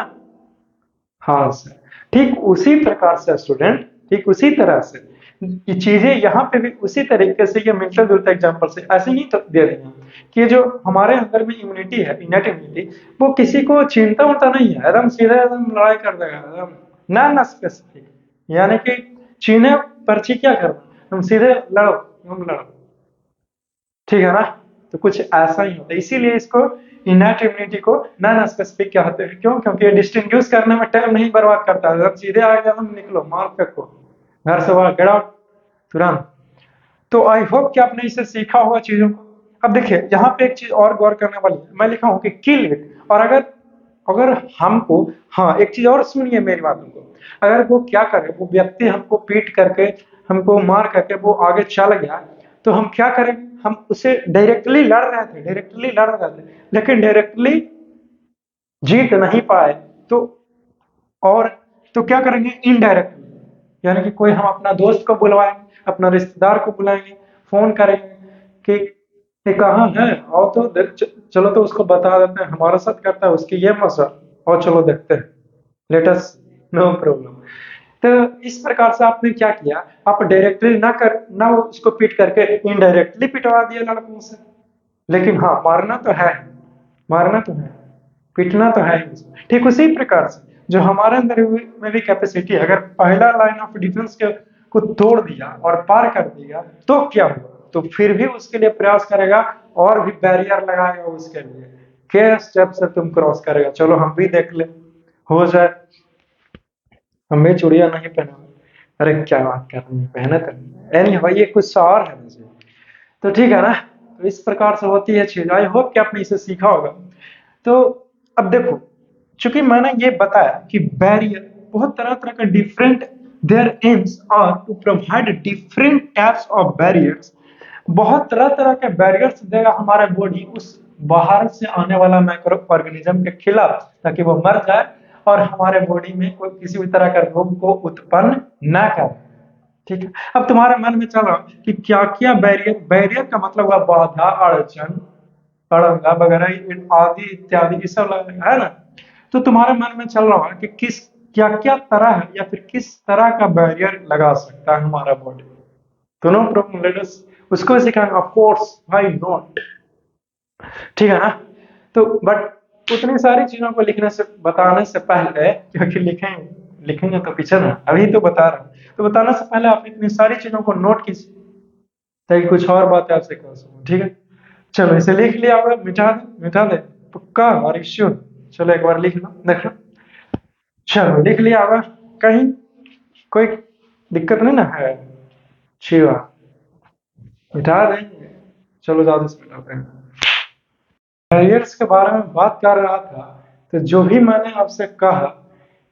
हाँ सर, ठीक उसी प्रकार से स्टूडेंट, ठीक उसी तरह से ये चीजें यहाँ पे भी उसी तरीके से ये मिलता जुलता एग्जाम्पल से ऐसे ही तो दे रही हैं कि जो हमारे अंदर में इम्यूनिटी है, इननेट इम्यूनिटी, वो किसी को चिंता उनता नहीं है, एकदम सीधे एकदम लड़ाई कर देगा, एकदम ना ना स्पेसिफिक, यानी कि चीने पर्ची क्या करना, तुम सीधे लड़ो, तुम लड़ो, ठीक है ना। तो कुछ ऐसा ही होता है, इसीलिए इसको इननेट इम्यूनिटी को नॉन स्पेसिफिक कहते हैं। क्यों? क्योंकि ये डिस्टिंग्विश करने में टाइम नहीं बर्बाद करता है, जब सीधे आ गया तुम निकलो, मार फेंको, घर से बाहर गेट आउट, तुरंत। तो आई होप कि आपने इसे सीखा होगा चीजों को। अब देखिए यहाँ पे एक चीज और गौर करने वाली है, मैं लिखा हूँ कि किल इट, और अगर अगर हमको, हाँ एक चीज और सुनिए मेरी बातों को, अगर वो क्या करे, वो व्यक्ति हमको पीट करके, हमको मार करके वो आगे चल गया, तो हम क्या करेंगे? हम उसे डायरेक्टली लड़ रहे थे, डायरेक्टली लड़ रहे थे, लेकिन डायरेक्टली जीत नहीं पाए, तो और तो क्या करेंगे? इनडायरेक्टली, यानी कि कोई हम अपना दोस्त को बुलवाएंगे, अपना रिश्तेदार को बुलाएंगे, फोन करेंगे कि ये कहाँ है, आओ तो चलो तो उसको बता देते हैं, हमारे साथ करता है उसकी ये मसला, और चलो देखते हैं, लेट अस, नो प्रॉब्लम। तो इस प्रकार से आपने क्या किया, आप डायरेक्टली ना उसको पीट करके इनडायरेक्टली पिटवा दिए लड़कों से। लेकिन हाँ, मारना तो है, मारना तो है, पीटना तो है ही। ठीक उसी प्रकार से जो हमारे अंदर में भी कैपेसिटी है, अगर पहला लाइन ऑफ डिफेंस के को तोड़ दिया और पार कर दिया तो क्या हुआ? तो फिर भी उसके लिए प्रयास करेगा, और भी बैरियर लगाएगा उसके लिए, क्या स्टेप से तुम क्रॉस करेगा, चलो हम भी देख ले, हो जाए, हम भी चूड़िया नहीं पहना, अरे क्या बात कर रही है, पहने तो नहीं एनी भाई, ये कुछ और है मुझे। तो ठीक है ना, तो इस प्रकार से होती है चीज। आई होप कि आपने इसे सीखा होगा। तो अब देखो, चूंकि मैंने ये बताया कि बैरियर बहुत तरह तरह का different, their aims are to provide different types of barriers, बहुत तरह तरह के बैरियर्स देगा हमारा बॉडी उस बाहर से आने वाला माइक्रो ऑर्गेनिज्म के खिलाफ, ताकि वो मर जाए और हमारे बॉडी में कोई किसी भी तरह का रोग को उत्पन्न ना करे। ठीक है, अब तुम्हारे मन में चल रहा कि क्या क्या बैरियर, बैरियर का मतलब हुआ बाधा, अड़चन, अड़ंगा वगैरह आदि इत्यादि, ये सब है ना। तो तुम्हारे मन में चल रहा है कि किस, क्या क्या तरह है या फिर किस तरह का बैरियर लगा सकता है हमारा बॉडी। तो नो प्रॉब्लम, लेट अस उसको सिखाएंगे, ऑफ कोर्स, व्हाई नॉट, ठीक है ना। तो बट उतनी सारी चीजों को लिखने से, बताने से पहले, क्योंकि लिखेंगे लिखेंगे तो पीछे ना, अभी तो बता रहा हूँ, तो बताने से पहले आप इतनी सारी चीजों को नोट कीजिए, ताकि कुछ और बातें आपसे कह सकूं, ठीक है। चलो इसे लिख लिया होगा, मिटा दे, मिटा दे, पक्का और श्योर। चलो एक बार लिख लो, देख लो, चलो लिख लिया होगा, कहीं कोई दिक्कत नहीं ना है? शिवा, मिटा देंगे, चलो ज्यादा से मिटाते हैं। बैरियर्स के बारे में बात कर रहा था, तो जो भी मैंने आपसे कहा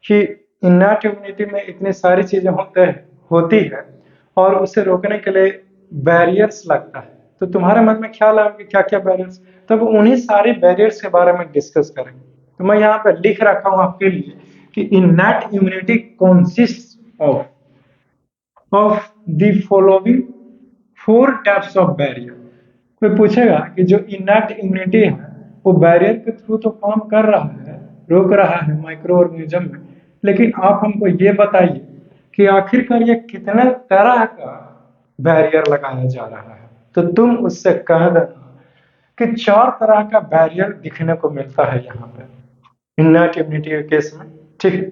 कि इन्नर इम्यूनिटी में इतनी सारी चीजें होती है, और उसे रोकने के लिए बैरियर्स लगता है, तो तुम्हारे मन में ख्याल आया कि क्या क्या बैरियर्स, तब उन्हीं सारे बैरियर्स के बारे में डिस्कस करेंगे। तो मैं यहाँ पे लिख रखा हूँ आपके लिए कि inner immunity consist of the following four types of barrier. कोई पूछेगा कि जो इनैक्ट इम्यूनिटी है वो बैरियर के थ्रू तो काम कर रहा है, रोक रहा है माइक्रो ऑर्गेनिज्म में, लेकिन आप हमको ये बताइए कि आखिरकार ये कितने तरह का बैरियर लगाया जा रहा है। तो तुम उससे कह देना कि चार तरह का बैरियर दिखने को मिलता है यहाँ पे इनैक्ट इम्यूनिटी के केस में, ठीक है।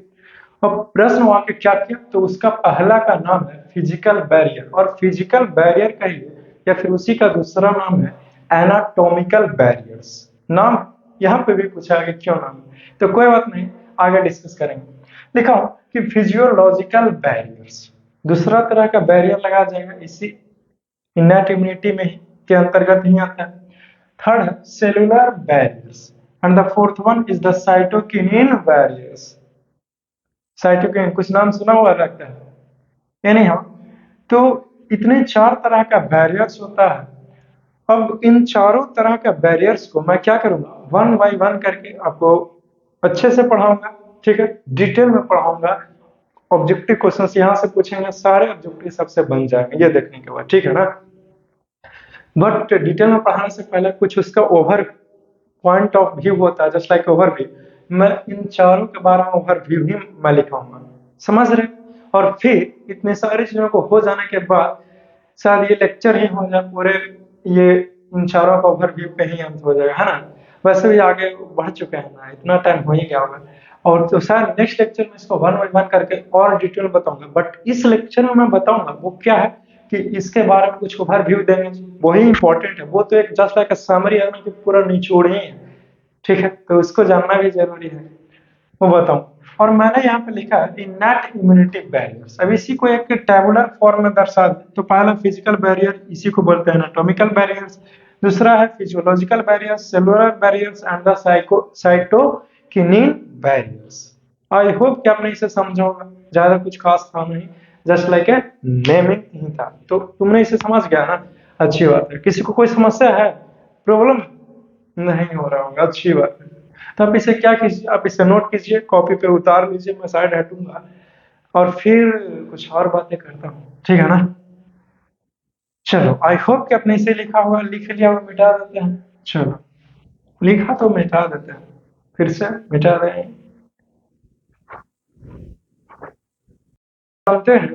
अब प्रश्न वाक्य क्या किया, तो उसका पहला का नाम है फिजिकल बैरियर, और फिजिकल बैरियर कहिए या फिर उसी का दूसरा नाम है एनाटॉमिकल बैरियर्स। नाम यहाँ पे भी पूछा है कि क्यों नाम है, तो कोई बात नहीं, आगे डिस्कस करेंगे। लिखा हूं कि फिजियोलॉजिकल बैरियर्स, दूसरा तरह का बैरियर लगाया जाएगा इसी इनैट इम्यूनिटी में ही के अंतर्गत ही आता है। थर्ड है cellular barriers, and the fourth one is the cytokinin barriers. Cytokinin कुछ नाम सुना हुआ लगता है, यानी हम तो इतने चार तरह का बैरियर्स होता है। अब इन चारों तरह का बैरियर्स को मैं क्या करूंगा, वन बाय वन करके आपको अच्छे से पढ़ाऊंगा, ठीक है, डिटेल में पढ़ाऊंगा। ऑब्जेक्टिव क्वेश्चंस यहाँ से पूछेंगे, सारे ऑब्जेक्टिव सबसे बन जाएंगे ये देखने के बाद, ठीक है ना। बट डिटेल में पढ़ाने से पहले कुछ उसका ओवर पॉइंट ऑफ व्यू होता है, जस्ट लाइक ओवरव्यू। मैं इन चारों के बारे में ओवरव्यू ही मैं लिखाऊंगा, समझ रहे। और फिर इतने सारी चीजों को हो जाने के बाद शायद ये लेक्चर ही हो जाए पूरे, ये इन चारों का ओवरव्यू पे ही अंत हो जाएगा, है ना। वैसे भी आगे बढ़ चुके हैं ना, इतना टाइम हो ही गया होगा। और तो शायद नेक्स्ट लेक्चर में इसको वन बाय वन करके और डिटेल में बताऊंगा, बट इस लेक्चर में मैं बताऊंगा वो क्या है कि इसके बारे में कुछ ओवरव्यू देंगे, वही इंपॉर्टेंट है। वो तो एक जस्ट लाइक समरी है ना, कि पूरा निचोड़ ही है, ठीक है, तो उसको जानना भी जरूरी है, वो बताऊं। और मैंने यहाँ पे लिखा है इनैट इम्यूनिटी बैरियर्स। अब इसी को एक टेबुलर फॉर्म में दर्शा दें, तो पहला फिजिकल बैरियर, इसी को बोलते हैं एनाटॉमिकल बैरियर्स। दूसरा है physiological barriers, cellular barriers and the cytokinin barriers. I hope कि आपने इसे समझा होगा, ज्यादा कुछ खास था नहीं, जस्ट लाइक ए नेमिंग ही था। तो तुमने इसे समझ गया ना, अच्छी बात है। किसी को कोई समस्या है, प्रॉब्लम नहीं हो रहा होगा, अच्छी बात है। तो आप इसे क्या कीजिए, आप इसे नोट कीजिए, कॉपी पे उतार लीजिए, मैं साइड हटूंगा और फिर कुछ और बातें करता हूँ, ठीक है ना। चलो, आई होप कि आपने इसे लिखा होगा, लिख लिया होगा, मिटा देते हैं। चलो, लिखा तो मिटा देते हैं, फिर से मिटा दें। जानते हैं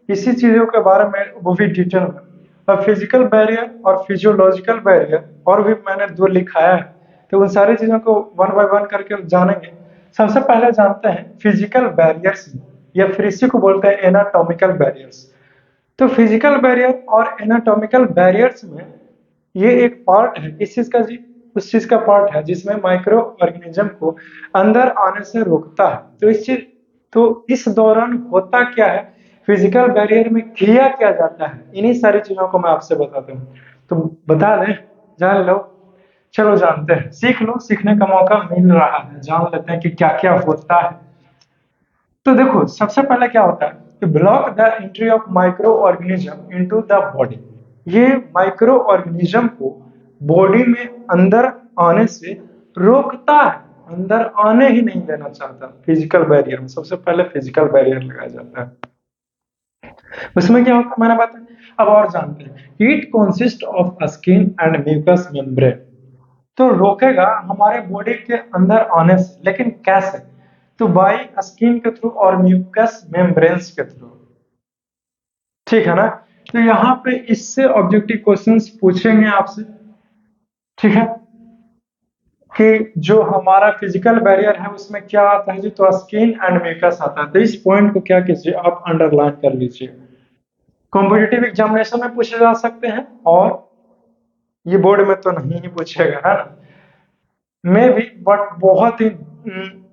इसी चीजों के बारे में, वो भी डिटेल में। अब फिजिकल बैरियर और फिजियोलॉजिकल बैरियर और भी मैंने दो लिखाया है, तो उन सारी चीजों को वन बाय वन करके जानेंगे। सबसे पहले जानते हैं फिजिकल बैरियर्स, या फिर इसी को बोलते हैं एनाटॉमिकल बैरियर्स। तो फिजिकल बैरियर और एनाटॉमिकल बैरियर्स में ये एक पार्ट है, किस चीज का जी, उस चीज का पार्ट है जिसमें माइक्रो ऑर्गेनिज्म को अंदर आने से रोकता है। तो इस दौरान होता क्या है, फिजिकल बैरियर में किया क्या जाता है, इन्हीं सारी चीजों को मैं आपसे बताता हूँ। तो बता दें, जान लो। चलो जानते हैं, सीख लो, सीखने का मौका मिल रहा है, जान लेते हैं कि क्या क्या होता है। तो देखो, सबसे पहले क्या होता है, block the entry of micro organism into the body. ये माइक्रो ऑर्गेनिज्म को बॉडी में अंदर आने से रोकता है, अंदर आने ही नहीं देना चाहता। फिजिकल बैरियर में सबसे पहले फिजिकल बैरियर लगाया जाता है। उसमें क्या होता है मैंने बताया, अब और जानते हैं। It consist of skin and mucus membrane. तो रोकेगा हमारे बॉडी के अंदर आने से, लेकिन कैसे, तो बाई स्किन के थ्रू और म्यूकस मेम्ब्रेन्स के थ्रू, ठीक है ना। तो यहाँ पे इससे ऑब्जेक्टिव क्वेश्चंस पूछेंगे आपसे, ठीक है, कि जो हमारा फिजिकल बैरियर है उसमें क्या आता है जी, तो स्किन एंड म्यूकस आता है। तो इस पॉइंट को क्या कीजिए, आप अंडरलाइन कर लीजिए। कॉम्पिटिटिव एग्जामिनेशन में पूछे जा सकते हैं, और ये बोर्ड में तो नहीं ही पूछेगा, है ना, में भी, बट बहुत ही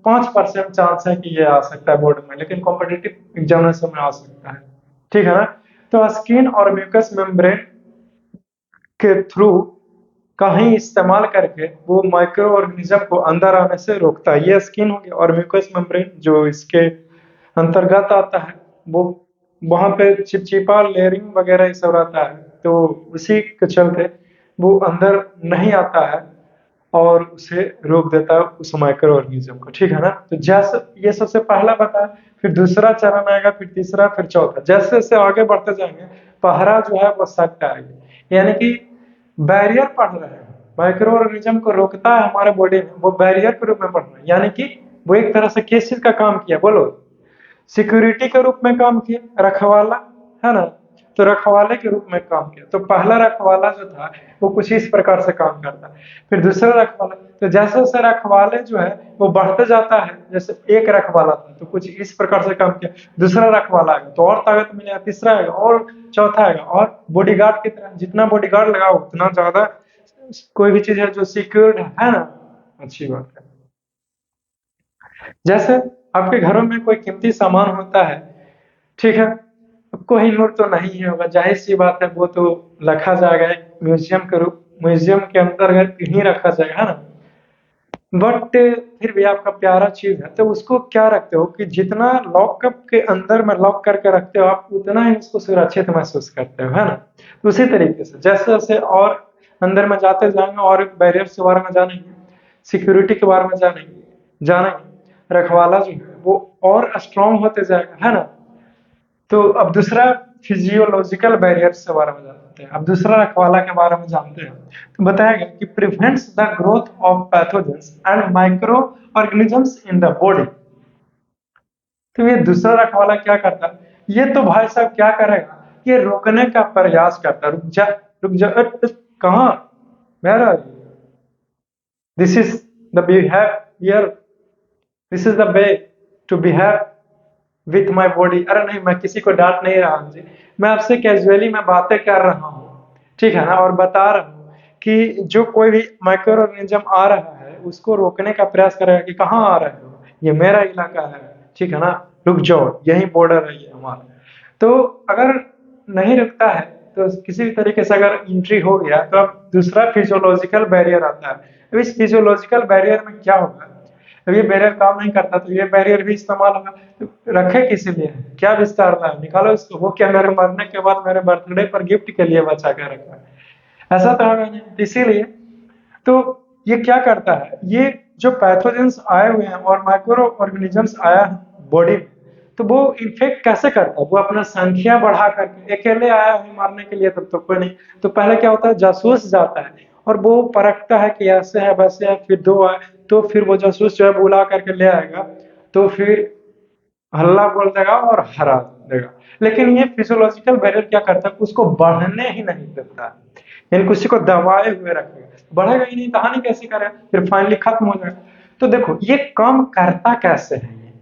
5% चांस है कि ये आ सकता है बोर्ड में, लेकिन कॉम्पिटिटिव एग्जामिनेशन में आ सकता है, ठीक है ना। तो स्किन और म्यूकस मेम्ब्रेन के थ्रू का ही इस्तेमाल करके वो माइक्रो ऑर्गेनिज्म को अंदर आने से रोकता है। ये स्किन हो गया, और म्यूकस मेम्ब्रेन जो इसके अंतर्गत आता है, वो वहां पे चिपचिपा लेयरिंग वगैरह ये सब रहता है, तो उसी के चलते वो अंदर नहीं आता है और उसे रोक देता है, उस माइक्रो ऑर्गेनिज्म को, ठीक है ना। तो जैसे ये सबसे पहला बताया, फिर दूसरा चरण आएगा, फिर तीसरा, फिर चौथा, जैसे जैसे आगे बढ़ते जाएंगे पहरा जो है वो सख्त आएगी। यानी कि बैरियर पढ़ रहे हैं, माइक्रो ऑर्गेनिज्म को रोकता है हमारे बॉडी में, वो बैरियर के रूप में पढ़ रहे हैं। यानी कि वो एक तरह से किस चीज का काम किया, बोलो, सिक्योरिटी के रूप में काम किया, रखवाला, है ना। तो रखवाले के रूप में काम किया। तो पहला रखवाला जो था वो कुछ इस प्रकार से काम करता है। फिर दूसरा रखवाला, तो जैसे जैसे रखवाले जो है वो बढ़ते जाता है, जैसे एक रखवाला था तो कुछ इस प्रकार से काम किया, दूसरा रखवाला आएगा तो और ताकत मिलेगा, तीसरा आएगा और चौथा आएगा, और बॉडीगार्ड की तरह जितना बॉडीगार्ड लगाओ उतना ज्यादा कोई भी चीज है जो सिक्योर्ड है ना, अच्छी बात है। जैसे आपके घरों में कोई कीमती सामान होता है, ठीक है, अब कोहिनूर तो नहीं है होगा, जाहिर सी बात है, वो तो रखा जाएगा एक म्यूजियम के अंतर्गत ही रखा जाएगा, है ना। बट फिर भी आपका प्यारा चीज है तो उसको क्या रखते हो कि जितना लॉकअप के अंदर में लॉक करके रखते हो आप उतना ही उसको सुरक्षित महसूस करते हो, है ना। तो उसी तरीके से जैसे जैसे और अंदर में जाते जाएंगे और बैरियर के बारे में जानेंगे, सिक्योरिटी के बारे में जानेंगे, रखवाला जो है वो और स्ट्रांग होते जाएगा, है ना। तो अब दूसरा फिजियोलॉजिकल बैरियर्स के बारे में जानते हैं। अब दूसरा रखवाला के बारे में जानते हैं। तो बताया गया कि prevents the growth of pathogens and micro organisms in the body. तो ये दूसरा रखवाला क्या करता है, ये तो भाई साहब क्या करेगा, ये रोकने का प्रयास करता है। रुक जा कहाँ, मेरा this is the behaviour, this is the way to behave with my body. अरे नहीं, मैं किसी को डांट नहीं रहा हूँ जी, मैं आपसे कैजुअली मैं बातें कर रहा हूँ, ठीक है ना, और बता रहा हूँ कि जो कोई भी माइक्रो ऑर्गेनिज्म आ रहा है उसको रोकने का प्रयास करेगा कि कहाँ आ रहे हो, ये मेरा इलाका है, ठीक है ना, रुक जाओ, यही बॉर्डर है ये हमारा। तो अगर नहीं रुकता है तो किसी भी तरीके से अगर एंट्री हो गया तो अब दूसरा फिजियोलॉजिकल बैरियर आता है। अब इस फिजियोलॉजिकल बैरियर में क्या होगा, अब ये बैरियर काम नहीं करता तो ये बैरियर भी इस्तेमाल होगा, तो रखे किस लिए, क्या विस्तार है, निकालो इसको, वो क्या मेरे मरने के बाद मेरे बर्थडे पर गिफ्ट के लिए बचा कर रखा है, ऐसा तो होगा नहीं। इसीलिए तो ये क्या करता है, ये जो पैथोजेंस आए हुए हैं और माइक्रो ऑर्गेनिजम्स आया है बॉडी में, तो वो इन्फेक्ट कैसे करता है, वो अपना संख्या बढ़ा करके, अकेले आया है मारने के लिए तब तो कोई नहीं, तो पहले क्या होता है, जासूस जाता है और वो परखता है कि ऐसे है वैसे है, फिर दो आए तो फिर वो जासूस जो है बुला करके ले आएगा, तो फिर हल्ला बोल देगा और हरा देगा। लेकिन ये फिजियोलॉजिकल बैरियर क्या करता है, उसको बढ़ने ही नहीं देता है, यानी किसी को दबाए हुए रखेगा, बढ़ेगा ही नहीं तो हानि कैसे करे, फिर फाइनली खत्म हो जाएगा। तो देखो ये काम करता कैसे है, ये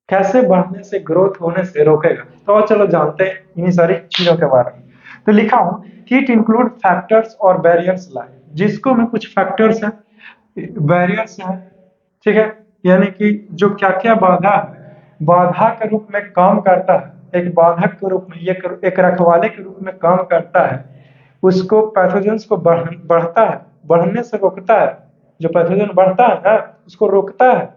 कैसे बढ़ने से, ग्रोथ होने से रोकेगा, तो और चलो जानते हैं इन्हीं सारी चीजों के बारे में। तो लिखा हूं कि इट इंक्लूड फैक्टर्स और बैरियर्स लाइक, जिसको में कुछ फैक्टर्स है, बैरियर्स है, ठीक है, यानी कि जो क्या क्या बाधा है, बाधा के रूप में काम करता है, एक बाधक के रूप में, ये एक रखवाले के रूप में काम करता है, उसको पैथोजेंस को बढ़ता है, बढ़ने से रोकता है, जो पैथोजन बढ़ता है ना उसको रोकता है।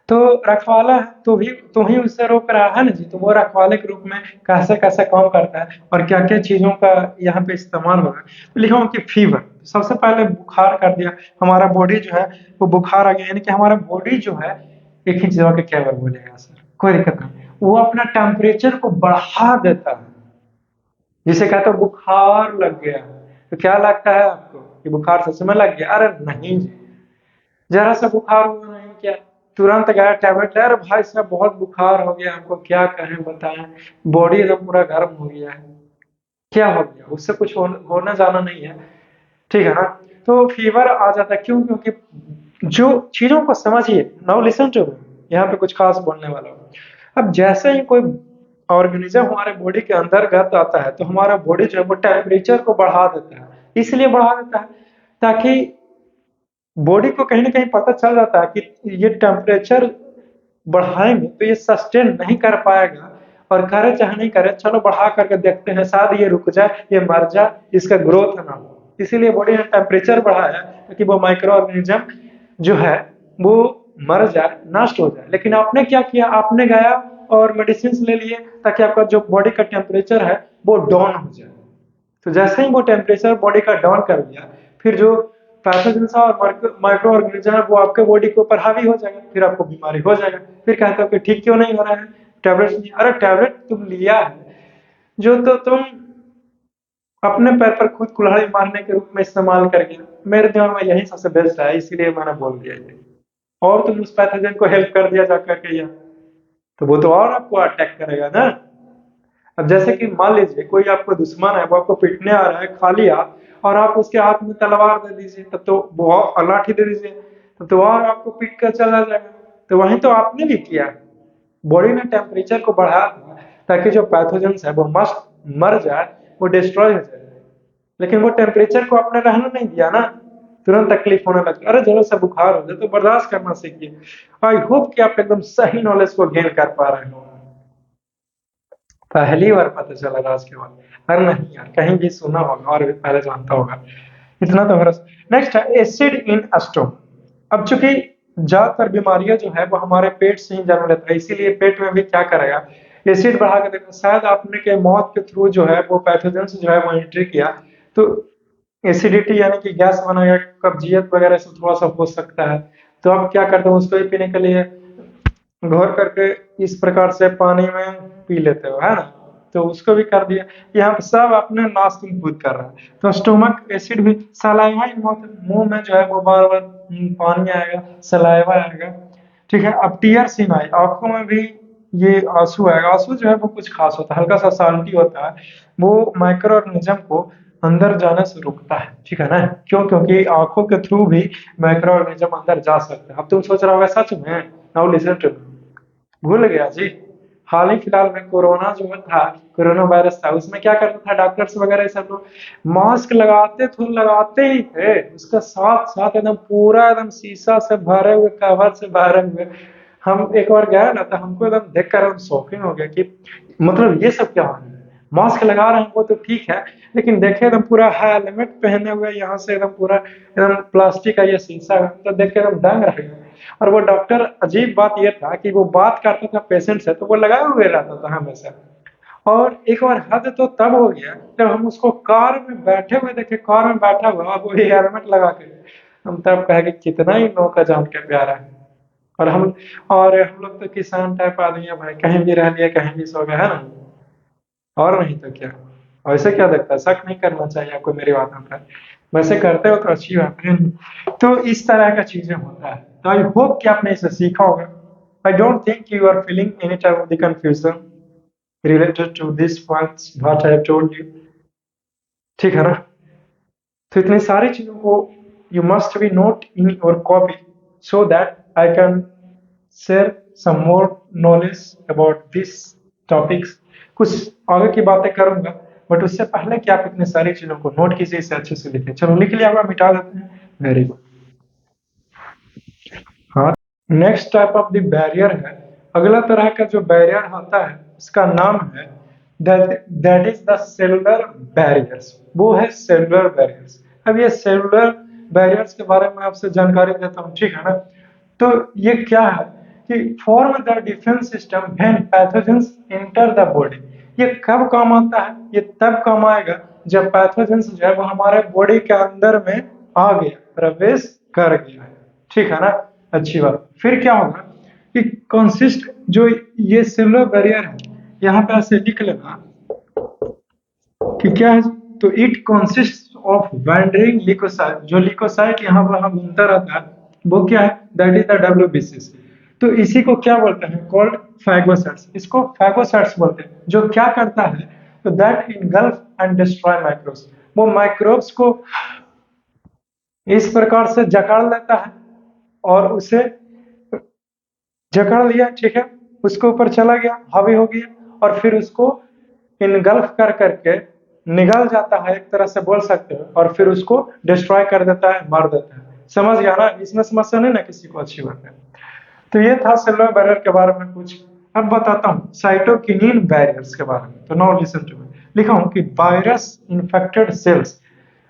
तो रखवाला है तो ही उससे रोक रहा है ना जी, तो वो रखवाले के रूप में कैसे कैसे काम करता है और क्या क्या चीजों का यहाँ पे इस्तेमाल होगा। तो लिखा हूँ कि फीवर, सबसे पहले बुखार कर दिया, हमारा बॉडी जो है वो बुखार आ गया, यानी कि हमारा बॉडी जो है, एक ही जगह के क्या बोलेगा सर, कोई दिक्कत नहीं, वो अपना टेम्परेचर को बढ़ा देता है, जिसे कहते हैं बुखार लग गया। तो क्या लगता है आपको कि बुखार सच में लग गया, अरे नहीं जी, जरा सा बुखार हुआ नहीं क्या, तुरंत गया टैबलेट ले, अरे भाई साहब बहुत बुखार हो गया हमको, क्या करें बताएं, बॉडी एकदम पूरा गर्म हो गया है, क्या हो गया, उससे कुछ होना जाना नहीं है, ठीक है ना। तो फीवर आ जाता है, क्यों, क्योंकि जो चीजों को समझिए, नाउ लिसन टू, यहाँ पे कुछ खास बोलने वाला हूँ। अब जैसे ही कोई ऑर्गेनिज्म हमारे बॉडी के अंतर्गत आता है तो हमारा बॉडी जो है वो टेम्परेचर को बढ़ा देता है, इसलिए बढ़ा देता है ताकि बॉडी को कहीं ना कहीं पता चल जाता है कि ये टेम्परेचर बढ़ाएंगे तो ये सस्टेन नहीं कर पाएगा, और करे चाहे नहीं करे चलो बढ़ा करके देखते हैं, शायद ये रुक जाए, ये मर जाए, इसका ग्रोथ ना हो, इसीलिए बॉडी ने टेम्परेचर बढ़ाया ताकि वो माइक्रो ऑर्गेनिज्म जो है वो मर जाए, नष्ट हो जाए। लेकिन आपने क्या किया, आपने गया और मेडिसिन ले लिए ताकि आपका जो बॉडी का टेम्परेचर है वो डाउन हो जाए। तो जैसे ही वो टेम्परेचर बॉडी का डाउन कर दिया, फिर जो पैथोजेंस और माइक्रो ऑर्गेनिज्म है वो आपके बॉडी के ऊपर हावी हो जाएगा, फिर आपको बीमारी हो जाएगा। फिर कहते हो कि ठीक क्यों नहीं हो रहा है, टैबलेट, अरे टैबलेट तुम लिया है जो तो तुम अपने पैर पर खुद कुल्हाड़ी मारने के रूप में इस्तेमाल कर गया, मेरे दिमाग में यही सबसे बेस्ट है, इसीलिए मैंने बोल दिया ये, और तुम उस पैथोजन को हेल्प कर दिया जाकर के, या तो वो तो और आपको अटैक करेगा ना। अब जैसे कि मान लीजिए कोई आपको दुश्मन है, वो आपको पीटने आ रहा है खाली हाथ, और आप उसके हाथ में तलवार दे दीजिए, तब तो वो लाठी दे दीजिए, तब तो और आपको पीट कर चला जाएगा। तो वही तो आपने भी किया है। बॉडी ने टेम्परेचर को बढ़ाया था ताकि जो पैथोजेंस है वो मस्ट मर जाए, वो डिस्ट्रॉय हो जाए। लेकिन वो टेम्परेचर को आपने रहने नहीं दिया ना, तुरंत तकलीफ होने लगती। अरे जरा सा बुखार हो जाए तो बर्दाश्त करना सीखिए। आई होप कि आप एकदम सही नॉलेज को गेन कर पा रहे हो। पहली बार पता चला राज के बाद। अरे नहीं यार, कहीं भी सुना होगा और भी पहले जानता होगा, इतना तो भरोसा। नेक्स्ट है एसिड इन स्टोम। अब चूंकि ज्यादातर बीमारियां जो है वो हमारे पेट से ही जन्म लेता है, इसीलिए पेट में भी क्या करेगा, एसिड बढ़ा के देखो। शायद आपने के मौत के थ्रू जो है वो पैथोजन जो है वो एंट्री किया, तो एसिडिटी यानी कि गैस बनाएगा, कब्जियत वगैरह से थोड़ा सा हो सकता है। तो आप क्या करते हो, उसको ही पीने के लिए घोर करके इस प्रकार से पानी में पी लेते हो, है ना। तो उसको भी कर दिया। यहाँ पे सब अपने नाश तुम खुद कर रहा है। तो स्टोमक एसिड भी सलाइवा इन माउथ, मुंह में जो है वो बार बार पानी आएगा, सलाइवा आएगा। ठीक है। अब टीयर्स इन आई, आंखों में भी ये आंसू आएगा। आंसू जो है वो कुछ खास होता है, हल्का सा साल्टी होता है। वो माइक्रो ऑर्गेनिज्म को अंदर जाने से रोकता है, ठीक है ना। क्यों? क्योंकि आंखों के थ्रू भी माइक्रो ऑर्गेनिज्म अंदर जा सकते हैं। अब तुम सोच रहे होगा सच में, नाउ लिसन टू मी। भूल गया जी। हाल ही फिलहाल में कोरोना जो था, कोरोना वायरस था, उसमें क्या करता था डॉक्टर्स वगैरह सब लोग, मास्क लगाते थे, लगाते ही थे, उसका साथ साथ एकदम पूरा एकदम शीशा से भरे हुए, कवर से भरे हुए। हम एक बार गए ना, तो हमको एकदम देख कर हम शॉकिंग हो गया कि मतलब ये सब क्या हो रहा है। मास्क लगा रहे हैं वो तो ठीक है, लेकिन देखे एकदम पूरा हेलमेट पहने हुए, यहाँ से एकदम पूरा एकदम प्लास्टिक का ये शीशा, तो देख के एकदम दंग रह गए। और वो डॉक्टर, अजीब बात ये था कि वो बात करता था पेशेंट से, तो वो लगाए हुए रहता था हमेशा। और एक बार हद तो तब हो गया जब हम उसको कार में बैठे हुए देखे, कार में बैठा हुआ और वो हेलमेट लगा के। हम तब कहे कि कितना ही नौका जान के प्यारा है। और हम लोग तो किसान टाइप आदमी है भाई, कहीं भी रह लिया, कहीं भी सो गया, है ना। और नहीं तो क्या। वैसे क्या लगता है, शक नहीं करना चाहिए आपको मेरी बातों पर। वैसे करते हो तो अच्छी बात है। तो इस तरह का चीजें होता है। तो आई होप कि आपने इसे सीखा होगा। I don't think you are feeling any type of the confusion related to this points what I have told you. ठीक है ना। तो इतनी सारी चीजों को you must be note in your copy, so that I can share some more knowledge about this topics. कुछ आगे की बातें करूंगा, बट उससे पहले कि आप इतनी सारी चीजों को नोट कीजिए, इसे अच्छे से लिखें। चलो लिख लिया होगा, मिटा देते हैं। Very good. हाँ। Next type of the barrier है, अगला तरह का जो बैरियर होता है उसका नाम है that is the cellular barriers. वो है सेलुलर बैरियर्स। अब ये सेलुलर बैरियर्स के बारे में आपसे जानकारी देता हूँ, ठीक है ना। तो ये क्या है कि form the defence system when pathogens enter the body. ये कब काम आता है? ये तब काम आएगा जब पैथोजेंस जो है वो हमारे बॉडी के अंदर में आ गया, प्रवेश कर गया है, ठीक है ना। अच्छी बात। फिर क्या होगा कि कंसिस्ट जो ये सेलुलर बैरियर है, यहाँ पे ऐसे लिख लेना कि क्या है। तो it consist of wandering leucocyte. जो लिकोसाइट यहाँ पर घूमता रहता है वो क्या है, दैट इज द डब्ल्यूबीसीसी। तो इसी को क्या बोलते हैं, कॉल्ड फैगोसाइट्स। इसको फैगोसाइट्स बोलते हैं। जो क्या करता है, तो that engulf and destroy microbes. वो माइक्रोब्स को इस प्रकार से जकड़ लेता है और उसे जकड़ लिया, ठीक है, उसके ऊपर चला गया, हावी हो गया, और फिर उसको इनगल्फ कर करके निगल जाता है, एक तरह से बोल सकते हो, और फिर उसको डिस्ट्रॉय कर देता है, मार देता है। समझ गया ना, इसमें समस्या नहीं ना किसी को, अच्छी बात है। तो ये था सेलुलर बैरियर के बारे में कुछ। अब बताता हूँ साइटोकिनिन बैरियर्स के बारे में। तो नाउ लिसन टू मी। लिखा हूँ कि वायरस इन्फेक्टेड सेल्स।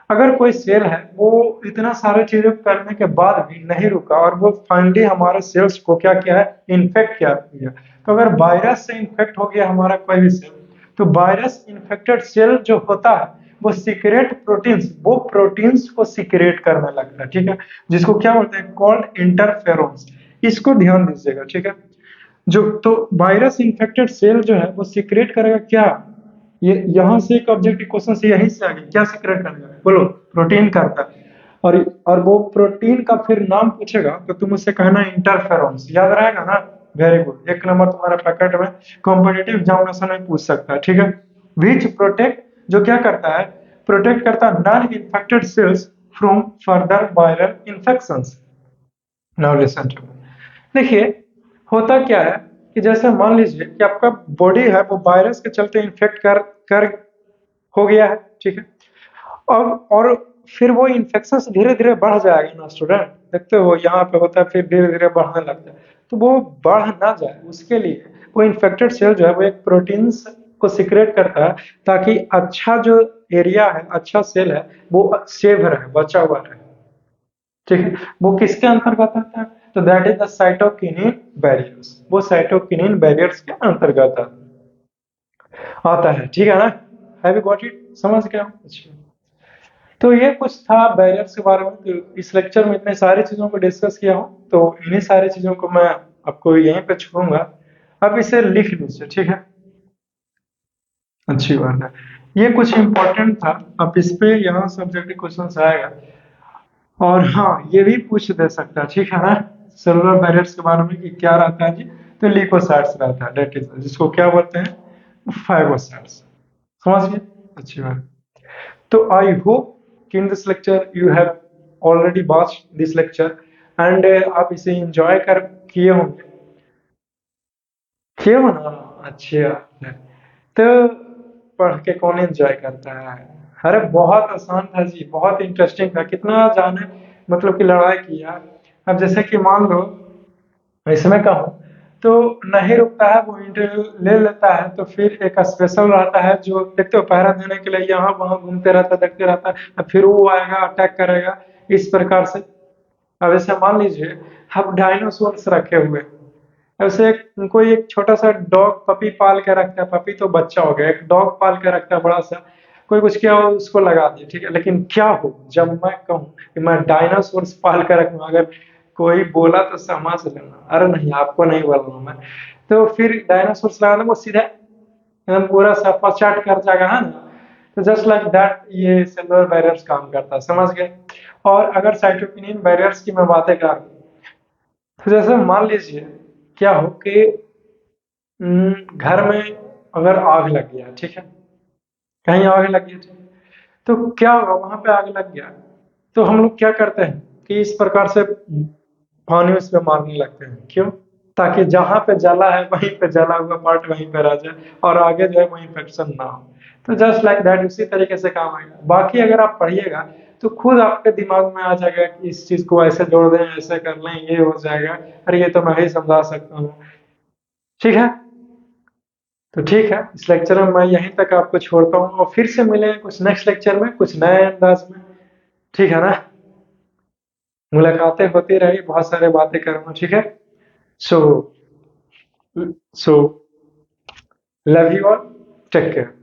अगर कोई सेल है वो इतना सारे चीजें करने के बाद भी नहीं रुका, और वो फाइनली हमारे सेल्स को क्या किया है, इन्फेक्ट किया। तो अगर वायरस से इन्फेक्ट हो गया हमारा कोई भी सेल, तो वायरस इन्फेक्टेड सेल जो होता है वो सीक्रेट प्रोटीन्स, वो प्रोटीन्स को सीक्रेट करने लगता है, ठीक है, जिसको क्या बोलते हैं, कॉल्ड इंटरफेरोन्स। इसको ध्यान दीजिएगा, ठीक है। जो तो वायरस इन्फेक्टेड सेल जो है वो सीक्रेट करेगा क्या, ये यहाँ से एक ऑब्जेक्टिव क्वेश्चन से यही से आ गया, क्या सीक्रेट करेगा, बोलो। प्रोटीन करता है। और वो प्रोटीन का फिर नाम पूछेगा तो तुम उससे कहना इंटरफेरोन्स, याद रहेगा ना। वेरी गुड, 1 नंबर तुम्हारा पैकेट में कॉम्पिटिटिव एग्जामिनेशन में पूछ सकता है, ठीक है। विच प्रोटेक्ट, जो क्या करता है, प्रोटेक्ट करता है non infected cells from further viral infections. Now listen to, देखिए होता क्या है कि जैसे मान लीजिए कि आपका बॉडी है वो वायरस के चलते इन्फेक्ट कर कर हो गया है, ठीक है। और फिर वो इन्फेक्शन धीरे धीरे बढ़ जाएगा ना स्टूडेंट, देखते हो यहाँ पे होता है फिर धीरे धीरे बढ़ने लगता है। तो वो बढ़ ना जाए उसके लिए वो इन्फेक्टेड सेल जो है वो एक प्रोटीन्स को सिक्रेट करता है, ताकि अच्छा जो एरिया है, अच्छा सेल है, वो सेव रहे, बचा हुआ रहे, ठीक है। वो किसके अंतर्गत आता है, तो that is the cytokinin barriers, वो साइटोकिनिन बैरियर्स के अंतर्गत आता है, ठीक है ना। हैव यू गॉट इट, समझ गया, अच्छा। तो ये कुछ था बैरियर्स के बारे में। तो इस लेक्चर में इतने सारी चीजों को डिस्कस किया हूँ, तो इन्हीं सारी चीजों को मैं आपको यहीं पे छोड़ूंगा। अब इसे लिख लीजिए, ठीक है, अच्छी बात है। ये कुछ इंपॉर्टेंट था, अब इस पे यहाँ सब्जेक्टिव क्वेश्चन आएगा। और हाँ, ये भी पूछ दे सकता है, ठीक है ना, सेलुलर बैरियर्स के बारे में कि क्या रहता है जी। तो लिकोसाइट्स रहता है, डेट इज जिसको क्या बोलते हैं, फाइगोसाइट्स, समझ गए, अच्छी बात। तो आई होप कि in this lecture you have already watch this lecture and आप इसे एंजॉय कर किए होंगे, किए हो ना, अच्छी बात है। तो पढ़ के कौन एंजॉय करता है, अरे बहुत आसान था जी, बहुत इंटरेस्टिंग था, कितना जाने मतलब कि लड़ाई किया। अब जैसे कि मान लो इसमें कहूँ तो नहीं रुकता है, वो इंटरव्यू ले लेता है, तो फिर एक स्पेशल रहता है जो देखते हो पहरा देने के लिए यहाँ वहां घूमते रहता है, देखते रहता है, अब फिर वो आएगा अटैक करेगा, इस प्रकार से। अब ऐसे मान लीजिए अब डायनासोर्स रखे हुए हैं। ऐसे कोई एक छोटा सा डॉग पपी पाल के रखता है, पपी तो बच्चा हो गया, एक डॉग पाल के रखता है बड़ा सा, कोई कुछ किया हो उसको लगा दिया, ठीक है। लेकिन क्या हो जब मैं कहूँ कि मैं डायनासोर्स पाल के रखूँ, अगर कोई बोला तो समझ लेना, अरे नहीं आपको नहीं बोल रहा हूँ मैं, तो फिर डायनासोर्स लगा दो वो सीधा एकदम पूरा सफा चाट कर जाएगा, है ना। तो जस्ट लाइक दैट ये सेलुलर बैरियर्स काम करता है, समझ गए। और अगर साइटोकिनिन बैरियर्स की मैं बातें कर, तो जैसे मान लीजिए क्या हो कि घर में अगर आग लग गया, ठीक है, कहीं आग लग गई, ठीक है, तो क्या होगा, वहां पे आग लग गया, तो हम लोग क्या करते हैं कि इस प्रकार से पानी उसमें मारने लगते हैं, क्यों, ताकि जहां पे जला है वहीं पे जला हुआ पार्ट वहीं पे रह जाए और आगे जो है वो इन्फेक्शन ना हो। तो जस्ट लाइक दैट उसी तरीके से काम आएगा। बाकी अगर आप पढ़िएगा तो खुद आपके दिमाग में आ जाएगा कि इस चीज को ऐसे जोड़ दें, ऐसे कर लें, ये हो जाएगा, अरे ये तो मैं ही समझा सकता हूँ, ठीक है। तो ठीक है, इस लेक्चर में मैं यहीं तक आपको छोड़ता हूँ और फिर से मिलेंगे कुछ नेक्स्ट लेक्चर में कुछ नए अंदाज में, ठीक है ना। मुलाकातें होती रही, बहुत सारे बातें करूंगा, ठीक है। So so love you all, take care.